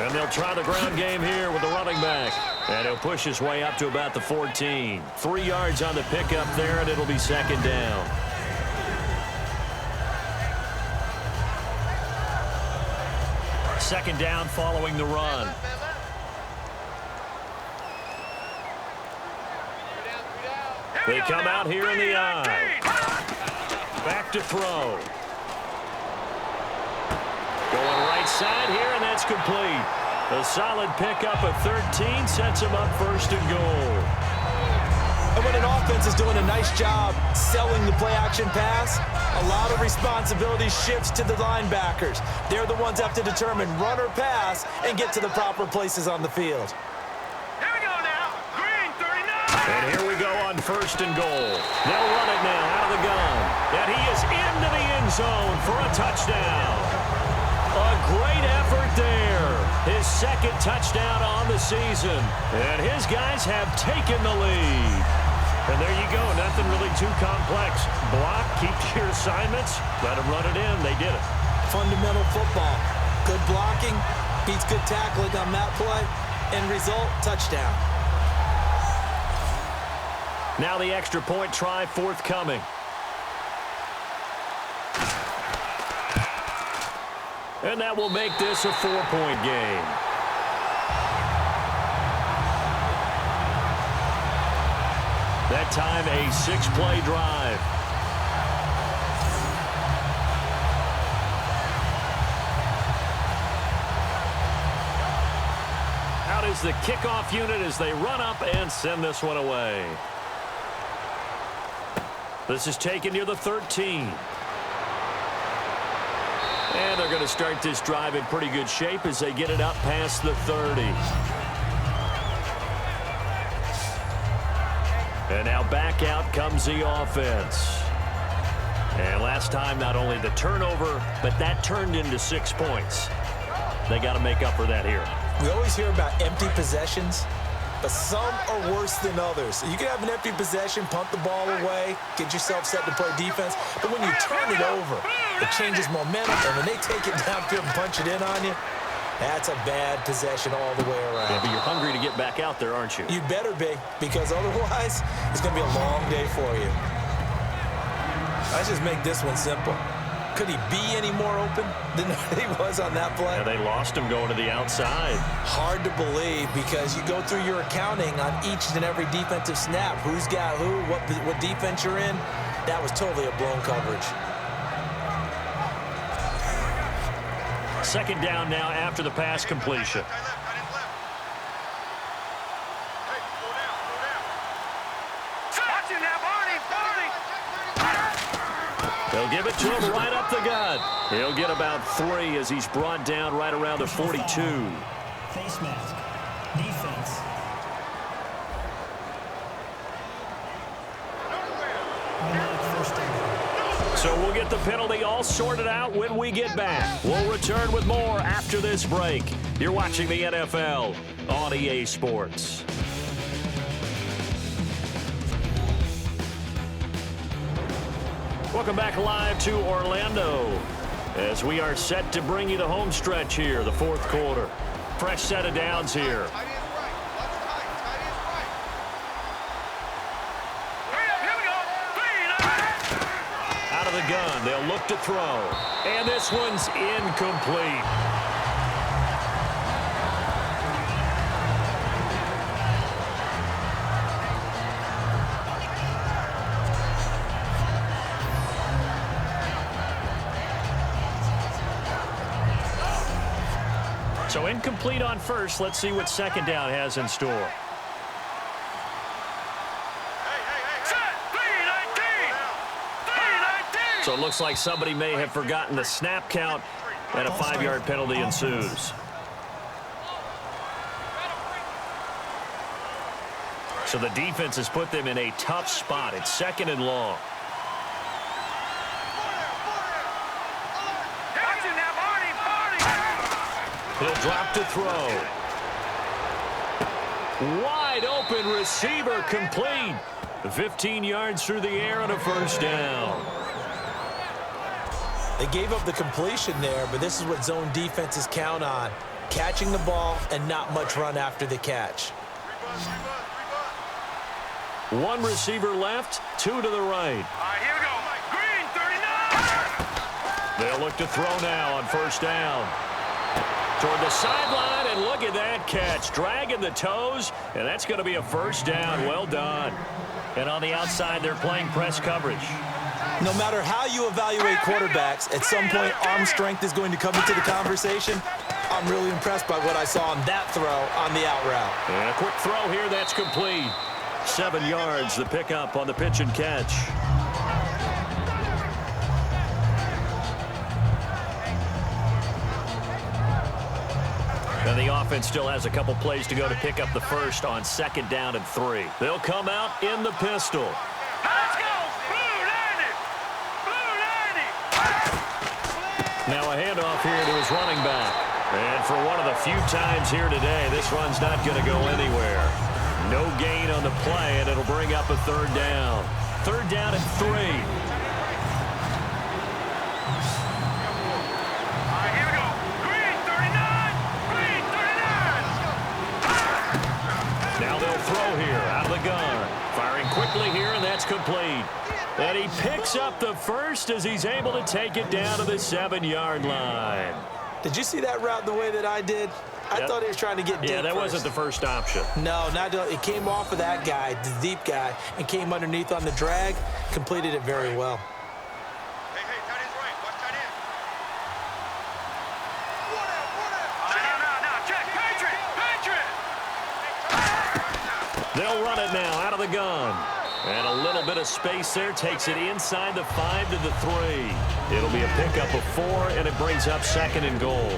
And they'll try the ground game here with the running back. And he'll push his way up to about the 14. 3 yards on the pickup there, and it'll be 2nd down. Second down following the run. They come out here in the eye. Back to throw. right side here, and that's complete. A solid pickup of 13 sets him up first and goal. And when an offense is doing a nice job selling the play-action pass, a lot of responsibility shifts to the linebackers. They're the ones that have to determine run or pass and get to the proper places on the field. Here we go now. Green, 39. And here we go on first and goal. They'll run it now out of the gun. And he is into the end zone for a touchdown. A great effort there. His second touchdown on the season. And his guys have taken the lead. And there you go. Nothing really too complex. Block, keep to your assignments, let them run it in. They did it. Fundamental football. Good blocking, beats good tackling on that play. End result, touchdown. Now the extra point try forthcoming. And that will make this a 4-point game. That time a 6-play drive. Out is the kickoff unit as they run up and send this one away. This is taken near the 13. And they're going to start this drive in pretty good shape as they get it up past the 30. And now back out comes the offense. And last time, not only the turnover, but that turned into 6 points. They got to make up for that here. We always hear about empty possessions, but some are worse than others. You can have an empty possession, punt the ball away, get yourself set to play defense, but when you turn it over, it changes momentum, and when they take it downfield and punch it in on you, that's a bad possession all the way around. Yeah, but you're hungry to get back out there, aren't you? You better be, because otherwise, it's going to be a long day for you. Let's just make this one simple. Could he be any more open than he was on that play? Yeah, they lost him going to the outside. Hard to believe because you go through your accounting on each and every defensive snap. Who's got who, what defense you're in. That was totally a blown coverage. Second down now after the pass completion. They'll give it to him right up the gut. He'll get about 3 as he's brought down right around the 42. Face mask. Defense. First down. So we'll get the penalty all sorted out when we get back. We'll return with more after this break. You're watching the NFL on EA Sports. Welcome back live to Orlando as we are set to bring you the home stretch here, the fourth quarter. Fresh set of downs here. Out of the gun, they'll look to throw. And this one's incomplete. So incomplete on first. Let's see what second down has in store. So it looks like somebody may have forgotten the snap count, and a 5-yard penalty ensues. So the defense has put them in a tough spot. It's second and long. He'll drop to throw. Wide open receiver complete. 15 yards through the air and a first down. They gave up the completion there, but this is what zone defenses count on. Catching the ball and not much run after the catch. 1 receiver left, 2 to the right. All right, here we go. Green, 39. They'll look to throw now on first down. Toward the sideline, and look at that catch. Dragging the toes, and that's going to be a first down. Well done. And on the outside, they're playing press coverage. No matter how you evaluate quarterbacks, at some point arm strength is going to come into the conversation. I'm really impressed by what I saw on that throw on the out route. And a quick throw here, that's complete. 7 yards, the pickup on the pitch and catch. And the offense still has a couple plays to go to pick up the first on 2nd down and 3. They'll come out in the pistol. Let's go! Blue 90! Blue 90! Now a handoff here to his running back. And for one of the few times here today, this run's not going to go anywhere. No gain on the play, and it'll bring up a 3rd down. 3rd down and 3. Now they'll throw here out of the gun. Firing quickly here, and that's complete. And he picks up the first as he's able to take it down to the 7-yard line. Did you see that route the way that I did? I thought he was trying to get deep. Yeah, that wasn't the first option. No, it came off of that guy, the deep guy, and came underneath on the drag. Completed it very well. Hey, tight end's right. Watch tight end. Now, check. Patriot! They'll run it now out of the gun. And a little bit of space there. Takes it inside the 5 to the 3. It'll be a pickup of 4, and it brings up 2nd and goal.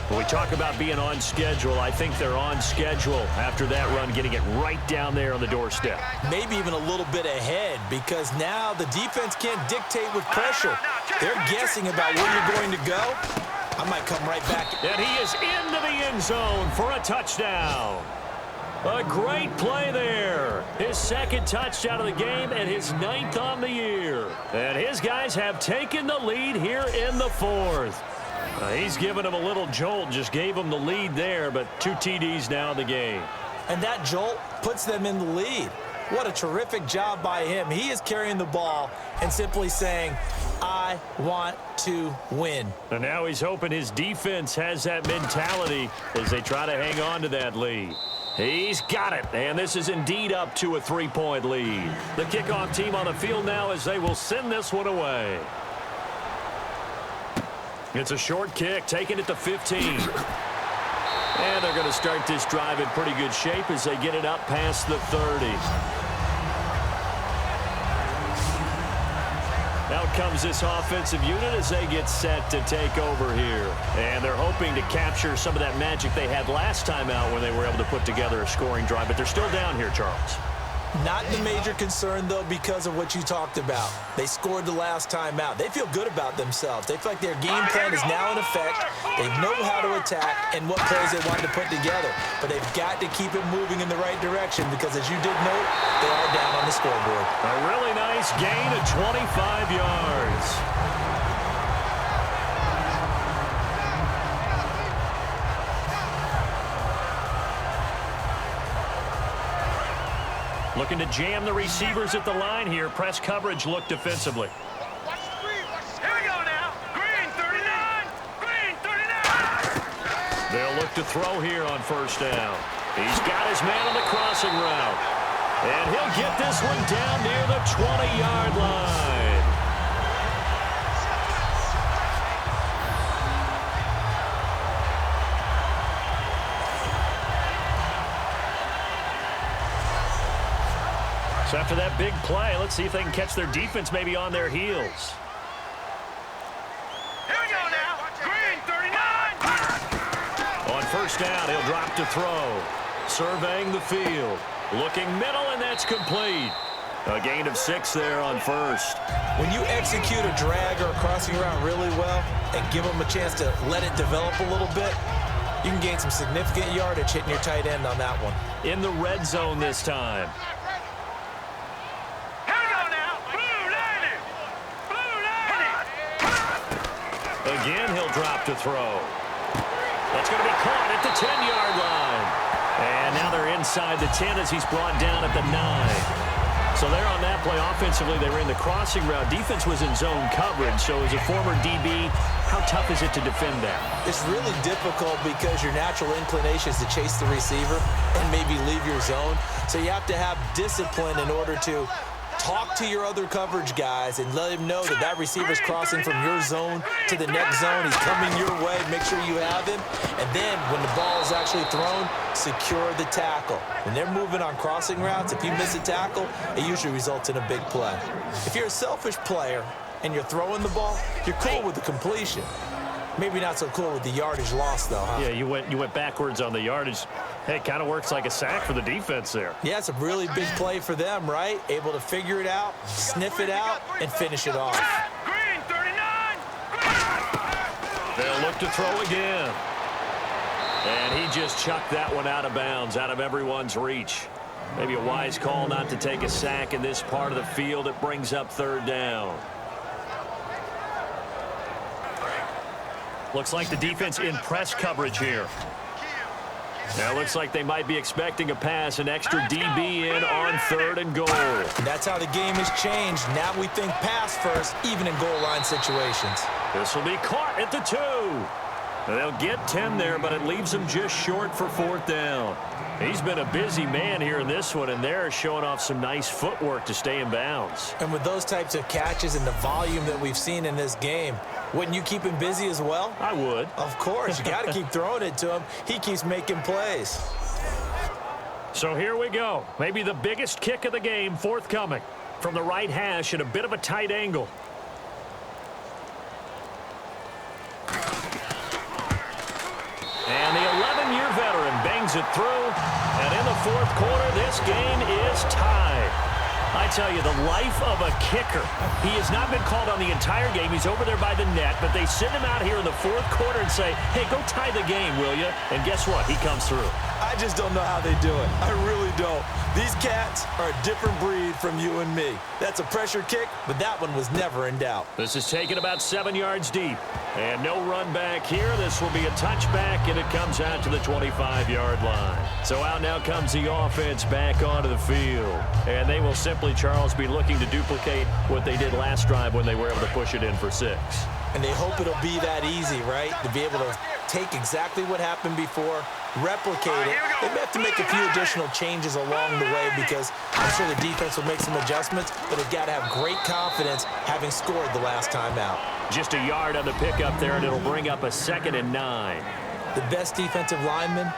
When we talk about being on schedule, I think they're on schedule after that run, getting it right down there on the doorstep. Maybe even a little bit ahead, because now the defense can't dictate with pressure. They're guessing about where you're going to go. I might come right back. And he is into the end zone for a touchdown. A great play there. His 2nd touchdown of the game and his 9th on the year. And his guys have taken the lead here in the 4th. He's given him a little jolt, just gave him the lead there, but 2 TDs now in the game. And that jolt puts them in the lead. What a terrific job by him. He is carrying the ball and simply saying, I want to win. And now he's hoping his defense has that mentality as they try to hang on to that lead. He's got it, and this is indeed up to a 3-point lead. The kickoff team on the field now as they will send this one away. It's a short kick, taking it to 15. And they're going to start this drive in pretty good shape as they get it up past the 30. Out comes this offensive unit as they get set to take over here. And they're hoping to capture some of that magic they had last time out when they were able to put together a scoring drive. But they're still down here, Charles. Not the major concern, though, because of what you talked about. They scored the last time out. They feel good about themselves. They feel like their game plan is now in effect. They know how to attack and what plays they want to put together. But they've got to keep it moving in the right direction because, as you did note, they are down on the scoreboard. A really nice gain of 25 yards. Looking to jam the receivers at the line here. Press coverage look defensively. Watch the green. Here we go now. Green 39. Green 39. They'll look to throw here on 1st down. He's got his man on the crossing route. And he'll get this one down near the 20-yard line. So after that big play, let's see if they can catch their defense maybe on their heels. Here we go now. Green 39. On 1st down, he'll drop to throw. Surveying the field. Looking middle, and that's complete. A gain of 6 there on 1st. When you execute a drag or a crossing route really well and give them a chance to let it develop a little bit, you can gain some significant yardage hitting your tight end on that one. In the red zone this time. Again, he'll drop to throw. That's going to be caught at the 10-yard line. And now they're inside the 10 as he's brought down at the 9. So there on that play, offensively, they ran the crossing route. Defense was in zone coverage. So as a former DB, how tough is it to defend that? It's really difficult because your natural inclination is to chase the receiver and maybe leave your zone. So you have to have discipline in order to talk to your other coverage guys and let him know that that receiver's crossing from your zone to the next zone. He's coming your way. Make sure you have him. And then when the ball is actually thrown, secure the tackle. When they're moving on crossing routes, if you miss a tackle, it usually results in a big play. If you're a selfish player and you're throwing the ball, you're cool with the completion. Maybe not so cool with the yardage loss, though, huh? Yeah, you went backwards on the yardage. Hey, it kind of works like a sack for the defense there. Yeah, it's a really big play for them, right? Able to figure it out, sniff it out, and finish it off. Green 39. They'll look to throw again. And he just chucked that one out of bounds, out of everyone's reach. Maybe a wise call not to take a sack in this part of the field. It brings up third down. Looks like the defense in press coverage here. Now it looks like they might be expecting a pass, an extra DB in on third and goal. That's how the game has changed. Now we think pass first, even in goal line situations. This will be caught at the 2. They'll get 10 there, but it leaves them just short for fourth down. He's been a busy man here in this one, and they're showing off some nice footwork to stay in bounds. And with those types of catches and the volume that we've seen in this game, wouldn't you keep him busy as well? I would. Of course. You got to keep throwing it to him. He keeps making plays. So here we go. Maybe the biggest kick of the game forthcoming from the right hash at a bit of a tight angle. And the 11-year veteran bangs it through. And in the fourth quarter, this game is tied. I tell you, the life of a kicker. He has not been called on the entire game. He's over there by the net, but they send him out here in the fourth quarter and say, hey, go tie the game, will you? And guess what? He comes through. I just don't know how they do it. I really don't. These cats are a different breed from you and me. That's a pressure kick, but that one was never in doubt. This is taken about 7 yards deep. And no run back here. This will be a touchback, and it comes out to the 25-yard line. So out now comes the offense back onto the field. And they will simply, Charles, be looking to duplicate what they did last drive when they were able to push it in for 6. And they hope it'll be that easy, right? To be able to take exactly what happened before, replicate it. They may have to make a few additional changes along the way because I'm sure the defense will make some adjustments, but they've got to have great confidence having scored the last time out. Just a yard on the pickup there, and it'll bring up a 2nd and 9. The best defensive linemen,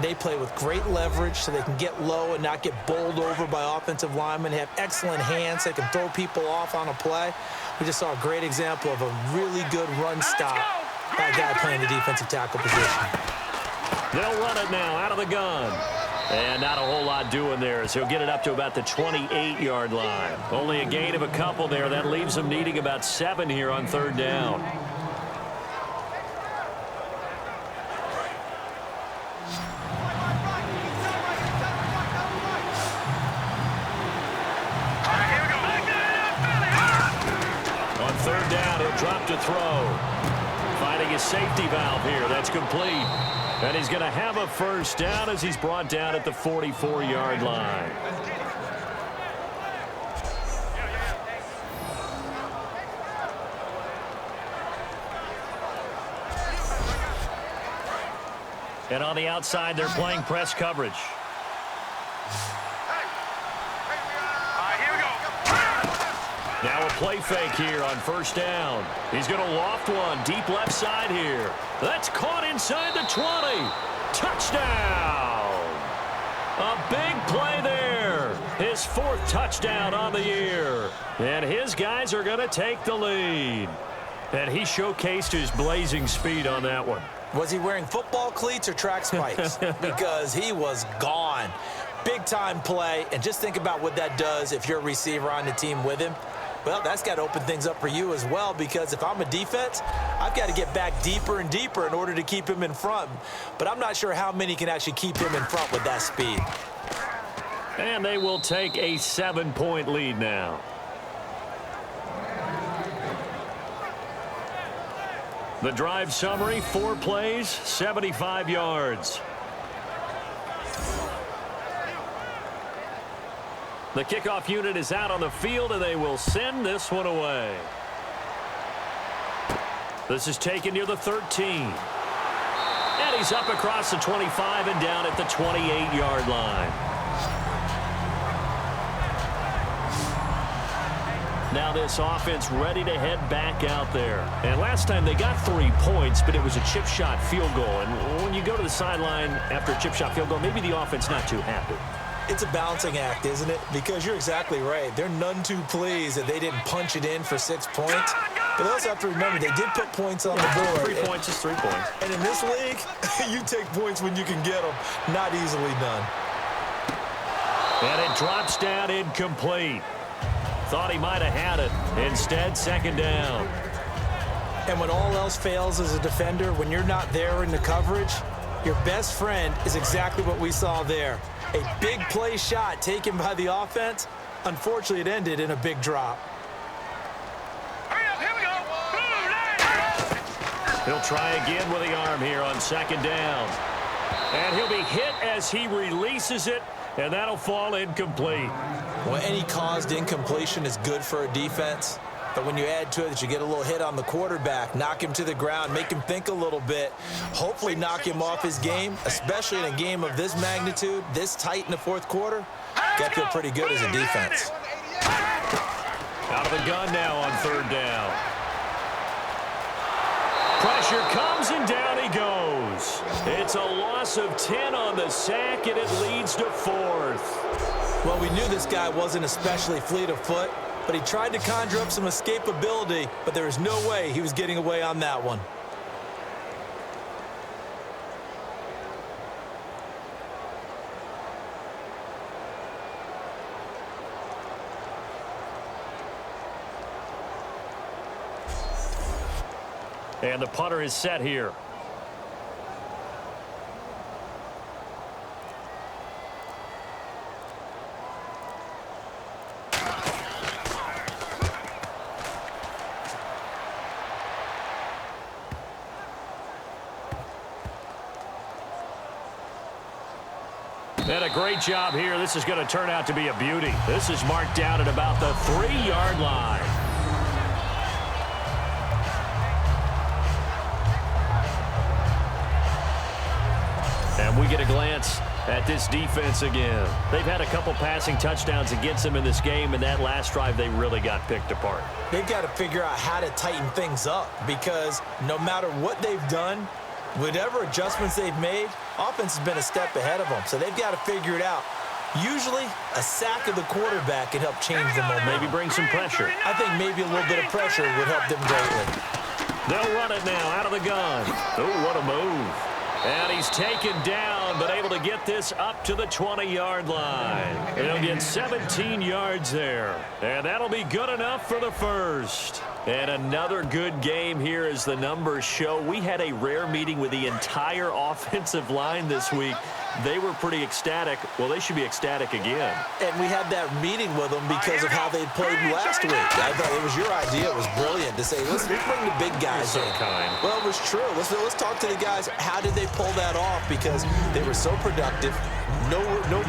they play with great leverage so they can get low and not get bowled over by offensive linemen. They have excellent hands. They can throw people off on a play. We just saw a great example of a really good run stop by a guy playing the defensive tackle position. They'll run it now out of the gun. And not a whole lot doing there as he'll get it up to about the 28-yard line. Only a gain of a couple there. That leaves them needing about 7 here on third down. On third down, he'll drop to throw. Finding his safety valve here. That's complete. And he's going to have a first down as he's brought down at the 44-yard line. And on the outside, they're playing press coverage. Now a play fake here on first down. He's going to loft one deep left side here. That's caught inside the 20. Touchdown. A big play there. His 4th touchdown on the year. And his guys are going to take the lead. And he showcased his blazing speed on that one. Was he wearing football cleats or track spikes? Because he was gone. Big-time play. And just think about what that does if you're a receiver on the team with him. Well, that's got to open things up for you as well, because if I'm a defense, I've got to get back deeper and deeper in order to keep him in front. But I'm not sure how many can actually keep him in front with that speed. And they will take a 7-point lead now. The drive summary, 4 plays, 75 yards. The kickoff unit is out on the field, and they will send this one away. This is taken near the 13. And he's up across the 25 and down at the 28-yard line. Now this offense ready to head back out there. And last time they got 3 points, but it was a chip shot field goal. And when you go to the sideline after a chip shot field goal, maybe the offense not too happy. It's a balancing act, isn't it? Because you're exactly right. They're none too pleased that they didn't punch it in for 6 points. But they also have to remember they did put points on the board. 3 points is 3 points. And in this league, you take points when you can get them. Not easily done. And it drops down incomplete. Thought he might have had it. Instead, second down. And when all else fails as a defender, when you're not there in the coverage, your best friend is exactly what we saw there. A big play shot taken by the offense. Unfortunately, it ended in a big drop. Hurry up, here we go. Blue line. He'll try again with the arm here on second down. And he'll be hit as he releases it, and that'll fall incomplete. Well, any caused incompletion is good for a defense. But when you add to it that you get a little hit on the quarterback, knock him to the ground, make him think a little bit, hopefully knock him off his game, especially in a game of this magnitude, this tight in the fourth quarter, got to feel pretty good as a defense. Out of the gun now on third down. Pressure comes and down he goes. It's a loss of 10 on the sack, and it leads to fourth. Well, we knew this guy wasn't especially fleet of foot, but he tried to conjure up some escapability, but there was no way he was getting away on that one. And the punter is set here. And a great job here. This is going to turn out to be a beauty. This is marked down at about the 3-yard line. And we get a glance at this defense again. They've had a couple passing touchdowns against them in this game, and that last drive they really got picked apart. They've got to figure out how to tighten things up because no matter what they've done, whatever adjustments they've made, offense has been a step ahead of them. So they've got to figure it out. Usually, a sack of the quarterback can help change the momentum. Maybe bring some pressure. I think maybe a little bit of pressure would help them greatly. They'll run it now out of the gun. Oh, what a move. And he's taken down, but able to get this up to the 20-yard line. He'll get 17 yards there. And that'll be good enough for the first. And another good game here as the numbers show. We had a rare meeting with the entire offensive line this week. They were pretty ecstatic. Well, they should be ecstatic again. And we had that meeting with them because of how they played last week. I thought it was your idea. It was brilliant to say, let's bring the big guys in. Well, it was true. Let's talk to the guys. How did they pull that off? Because they were so productive. No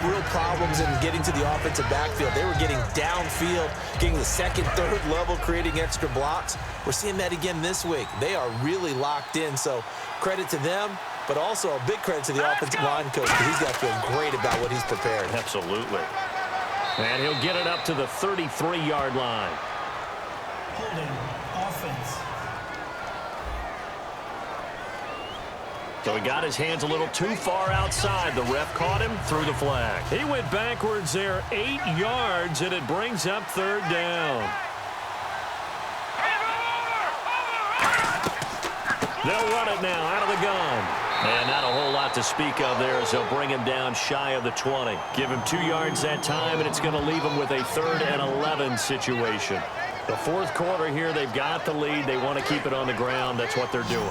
real problems in getting to the offensive backfield. They were getting downfield, getting the second, third level, creating extra blocks. We're seeing that again this week. They are really locked in, so credit to them, but also a big credit to the offensive line coach because he's got to feel great about what he's prepared. Absolutely. And he'll get it up to the 33-yard line. Holding offense. So he got his hands a little too far outside. The ref caught him, threw the flag. He went backwards there 8 yards, and it brings up third down. They'll run it now out of the gun. And not a whole lot to speak of there as they'll bring him down shy of the 20. Give him 2 yards that time, and it's going to leave him with a 3rd and 11 situation. The fourth quarter here, they've got the lead. They want to keep it on the ground. That's what they're doing.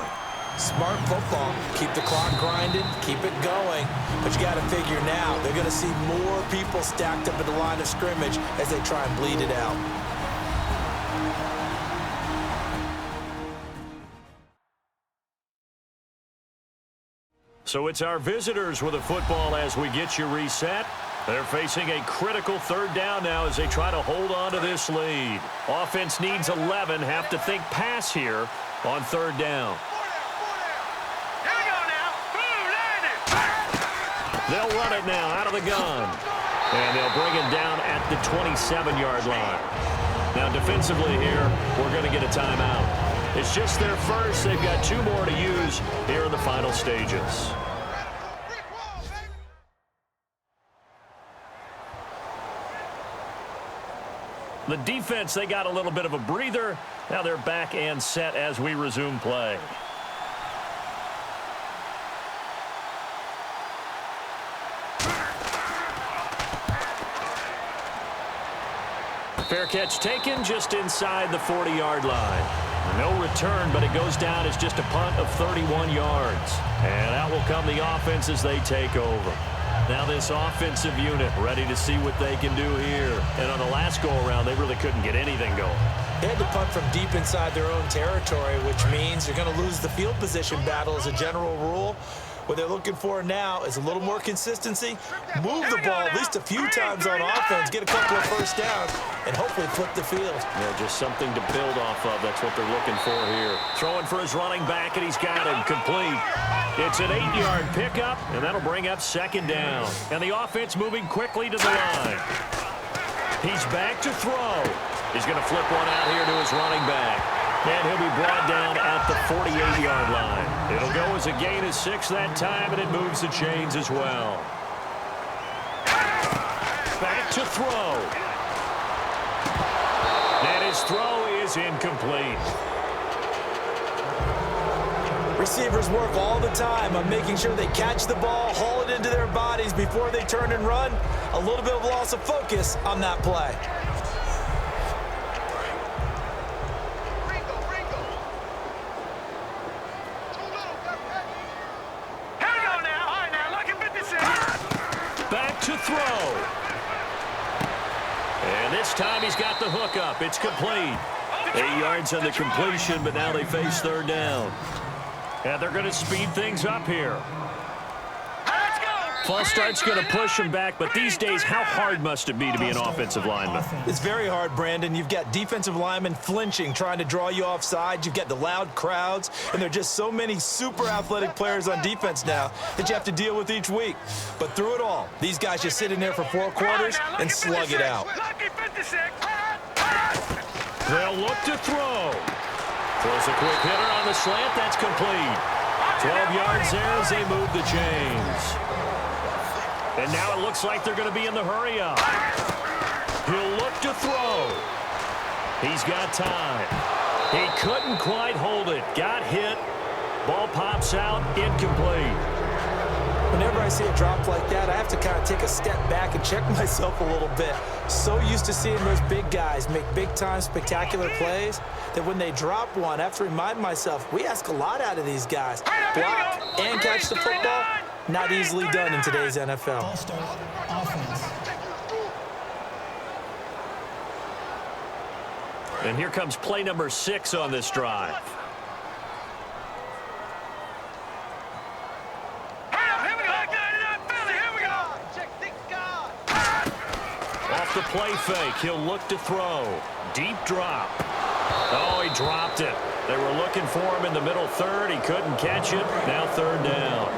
Smart football. Keep the clock grinding. Keep it going. But you got to figure now, they're going to see more people stacked up at the line of scrimmage as they try and bleed it out. So it's our visitors with a football as we get you reset. They're facing a critical 3rd down now as they try to hold on to this lead. Offense needs 11. Have to think pass here on 3rd down. They'll run it now out of the gun. And they'll bring him down at the 27-yard line. Now, defensively here, we're going to get a timeout. It's just their first. They've got 2 more to use here in the final stages. The defense, they got a little bit of a breather. Now they're back and set as we resume play. Fair catch taken just inside the 40-yard line. No return, but it goes down as just a punt of 31 yards. And out will come the offense as they take over. Now this offensive unit ready to see what they can do here. And on the last go-around, they really couldn't get anything going. They had to punt from deep inside their own territory, which means you're going to lose the field position battle as a general rule. What they're looking for now is a little more consistency, move the ball at least a few times on offense, get a couple of first downs, and hopefully flip the field. Yeah, just something to build off of. That's what they're looking for here. Throwing for his running back, and he's got him complete. It's an 8-yard pickup, and that'll bring up 2nd down. And the offense moving quickly to the line. He's back to throw. He's going to flip one out here to his running back. And he'll be brought down at the 48-yard line. It'll go as a gain of 6 that time, and it moves the chains as well. Back to throw. And his throw is incomplete. Receivers work all the time on making sure they catch the ball, haul it into their bodies before they turn and run. A little bit of loss of focus on that play. To throw. And this time he's got the hook up. It's complete. 8 yards on the completion, but now they face 3rd down. And they're going to speed things up here. False start's going to push him back, but these days, how hard must it be to be an offensive lineman? It's very hard, Brandon. You've got defensive linemen flinching, trying to draw you off sides. You've got the loud crowds, and there are just so many super athletic players on defense now that you have to deal with each week. But through it all, these guys just sit in there for 4 quarters and slug it out. They'll look to throw. Throws a quick hitter on the slant. That's complete. 12 yards there as they move the chains. And now it looks like they're going to be in the hurry-up. He'll look to throw. He's got time. He couldn't quite hold it. Got hit. Ball pops out. Incomplete. Whenever I see a drop like that, I have to kind of take a step back and check myself a little bit. So used to seeing those big guys make big-time spectacular plays that when they drop one, I have to remind myself, we ask a lot out of these guys. Block and catch the football. Not easily done in today's NFL. Offense. And here comes play number 6 on this drive. Off the play fake, he'll look to throw. Deep drop. Oh, he dropped it. They were looking for him in the middle 3rd. He couldn't catch it. Now 3rd down.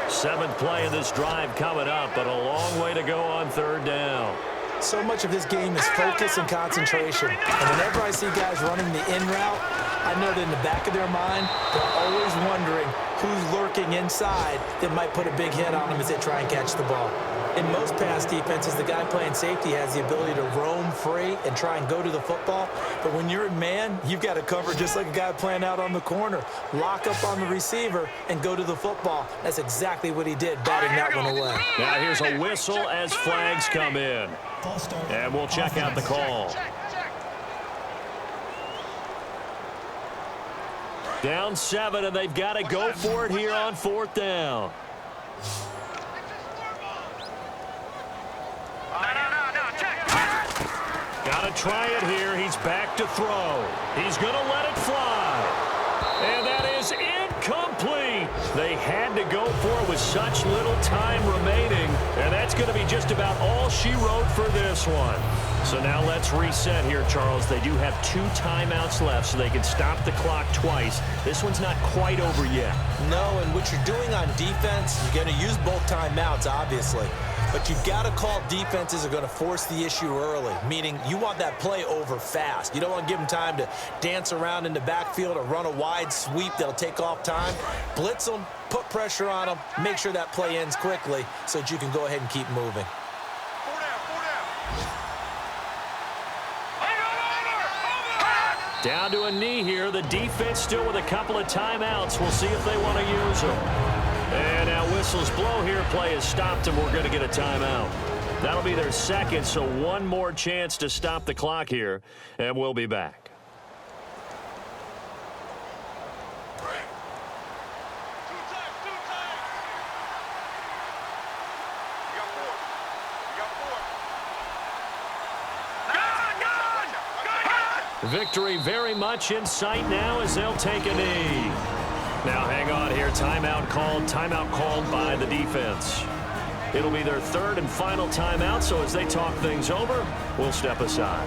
7th play of this drive coming up, but a long way to go on 3rd down. So much of this game is focus and concentration. And whenever I see guys running the in route, I know that in the back of their mind, they're always wondering who's lurking inside that might put a big hit on them as they try and catch the ball. In most pass defenses, the guy playing safety has the ability to roam free and try and go to the football. But when you're in man, you've got to cover just like a guy playing out on the corner. Lock up on the receiver and go to the football. That's exactly what he did, batting that one away. Now here's a whistle as flags come in. And we'll check out the call. Down 7, and they've got to go for it here on 4th down. Got to try it here. He's back to throw. He's going to let it fly. And that is incomplete. They had to go for it with such little time remaining. And that's going to be just about all she wrote for this one. So now let's reset here, Charles. They do have 2 timeouts left, so they can stop the clock twice. This one's not quite over yet. No, and what you're doing on defense, you're going to use both timeouts, obviously. But you've got to call defenses are going to force the issue early, meaning you want that play over fast. You don't want to give them time to dance around in the backfield or run a wide sweep that'll take off time. Blitz them, put pressure on them, make sure that play ends quickly so that you can go ahead and keep moving. Down to a knee here. The defense still with a couple of timeouts. We'll see if they want to use them. And now whistles blow here. Play is stopped, and we're going to get a timeout. That'll be their second, so one more chance to stop the clock here, and we'll be back. Victory very much in sight now as they'll take a knee. Now hang on here. Timeout called by the defense. It'll be their third and final timeout, so as they talk things over, we'll step aside.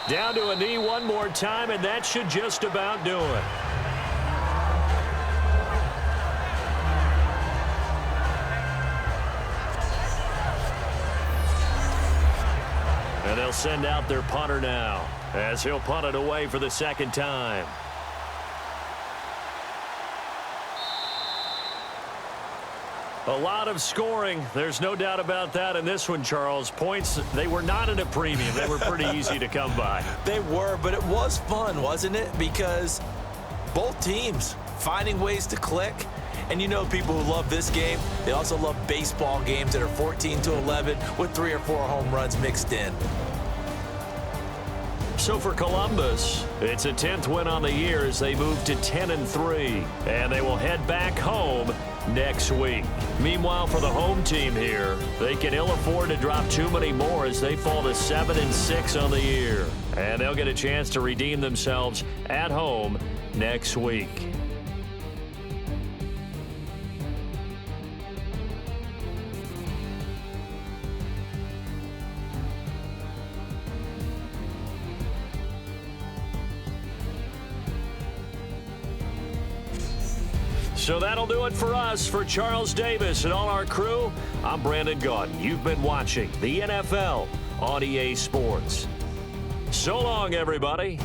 Down to a knee one more time, and that should just about do it. And they'll send out their punter now, as he'll punt it away for the second time. A lot of scoring. There's no doubt about that in this one, Charles. Points, they were not at a premium. They were pretty easy to come by. They were, but it was fun, wasn't it? Because both teams finding ways to click. And you know people who love this game, they also love baseball games that are 14-11 with 3 or 4 home runs mixed in. So for Columbus, it's a 10th win on the year as they move to 10-3. And they will head back home next week. Meanwhile, for the home team here, they can ill afford to drop too many more as they fall to 7-6 on the year. And they'll get a chance to redeem themselves at home next week. So that'll do it for us. For Charles Davis and all our crew, I'm Brandon Gaudin. You've been watching the NFL on EA Sports. So long, everybody.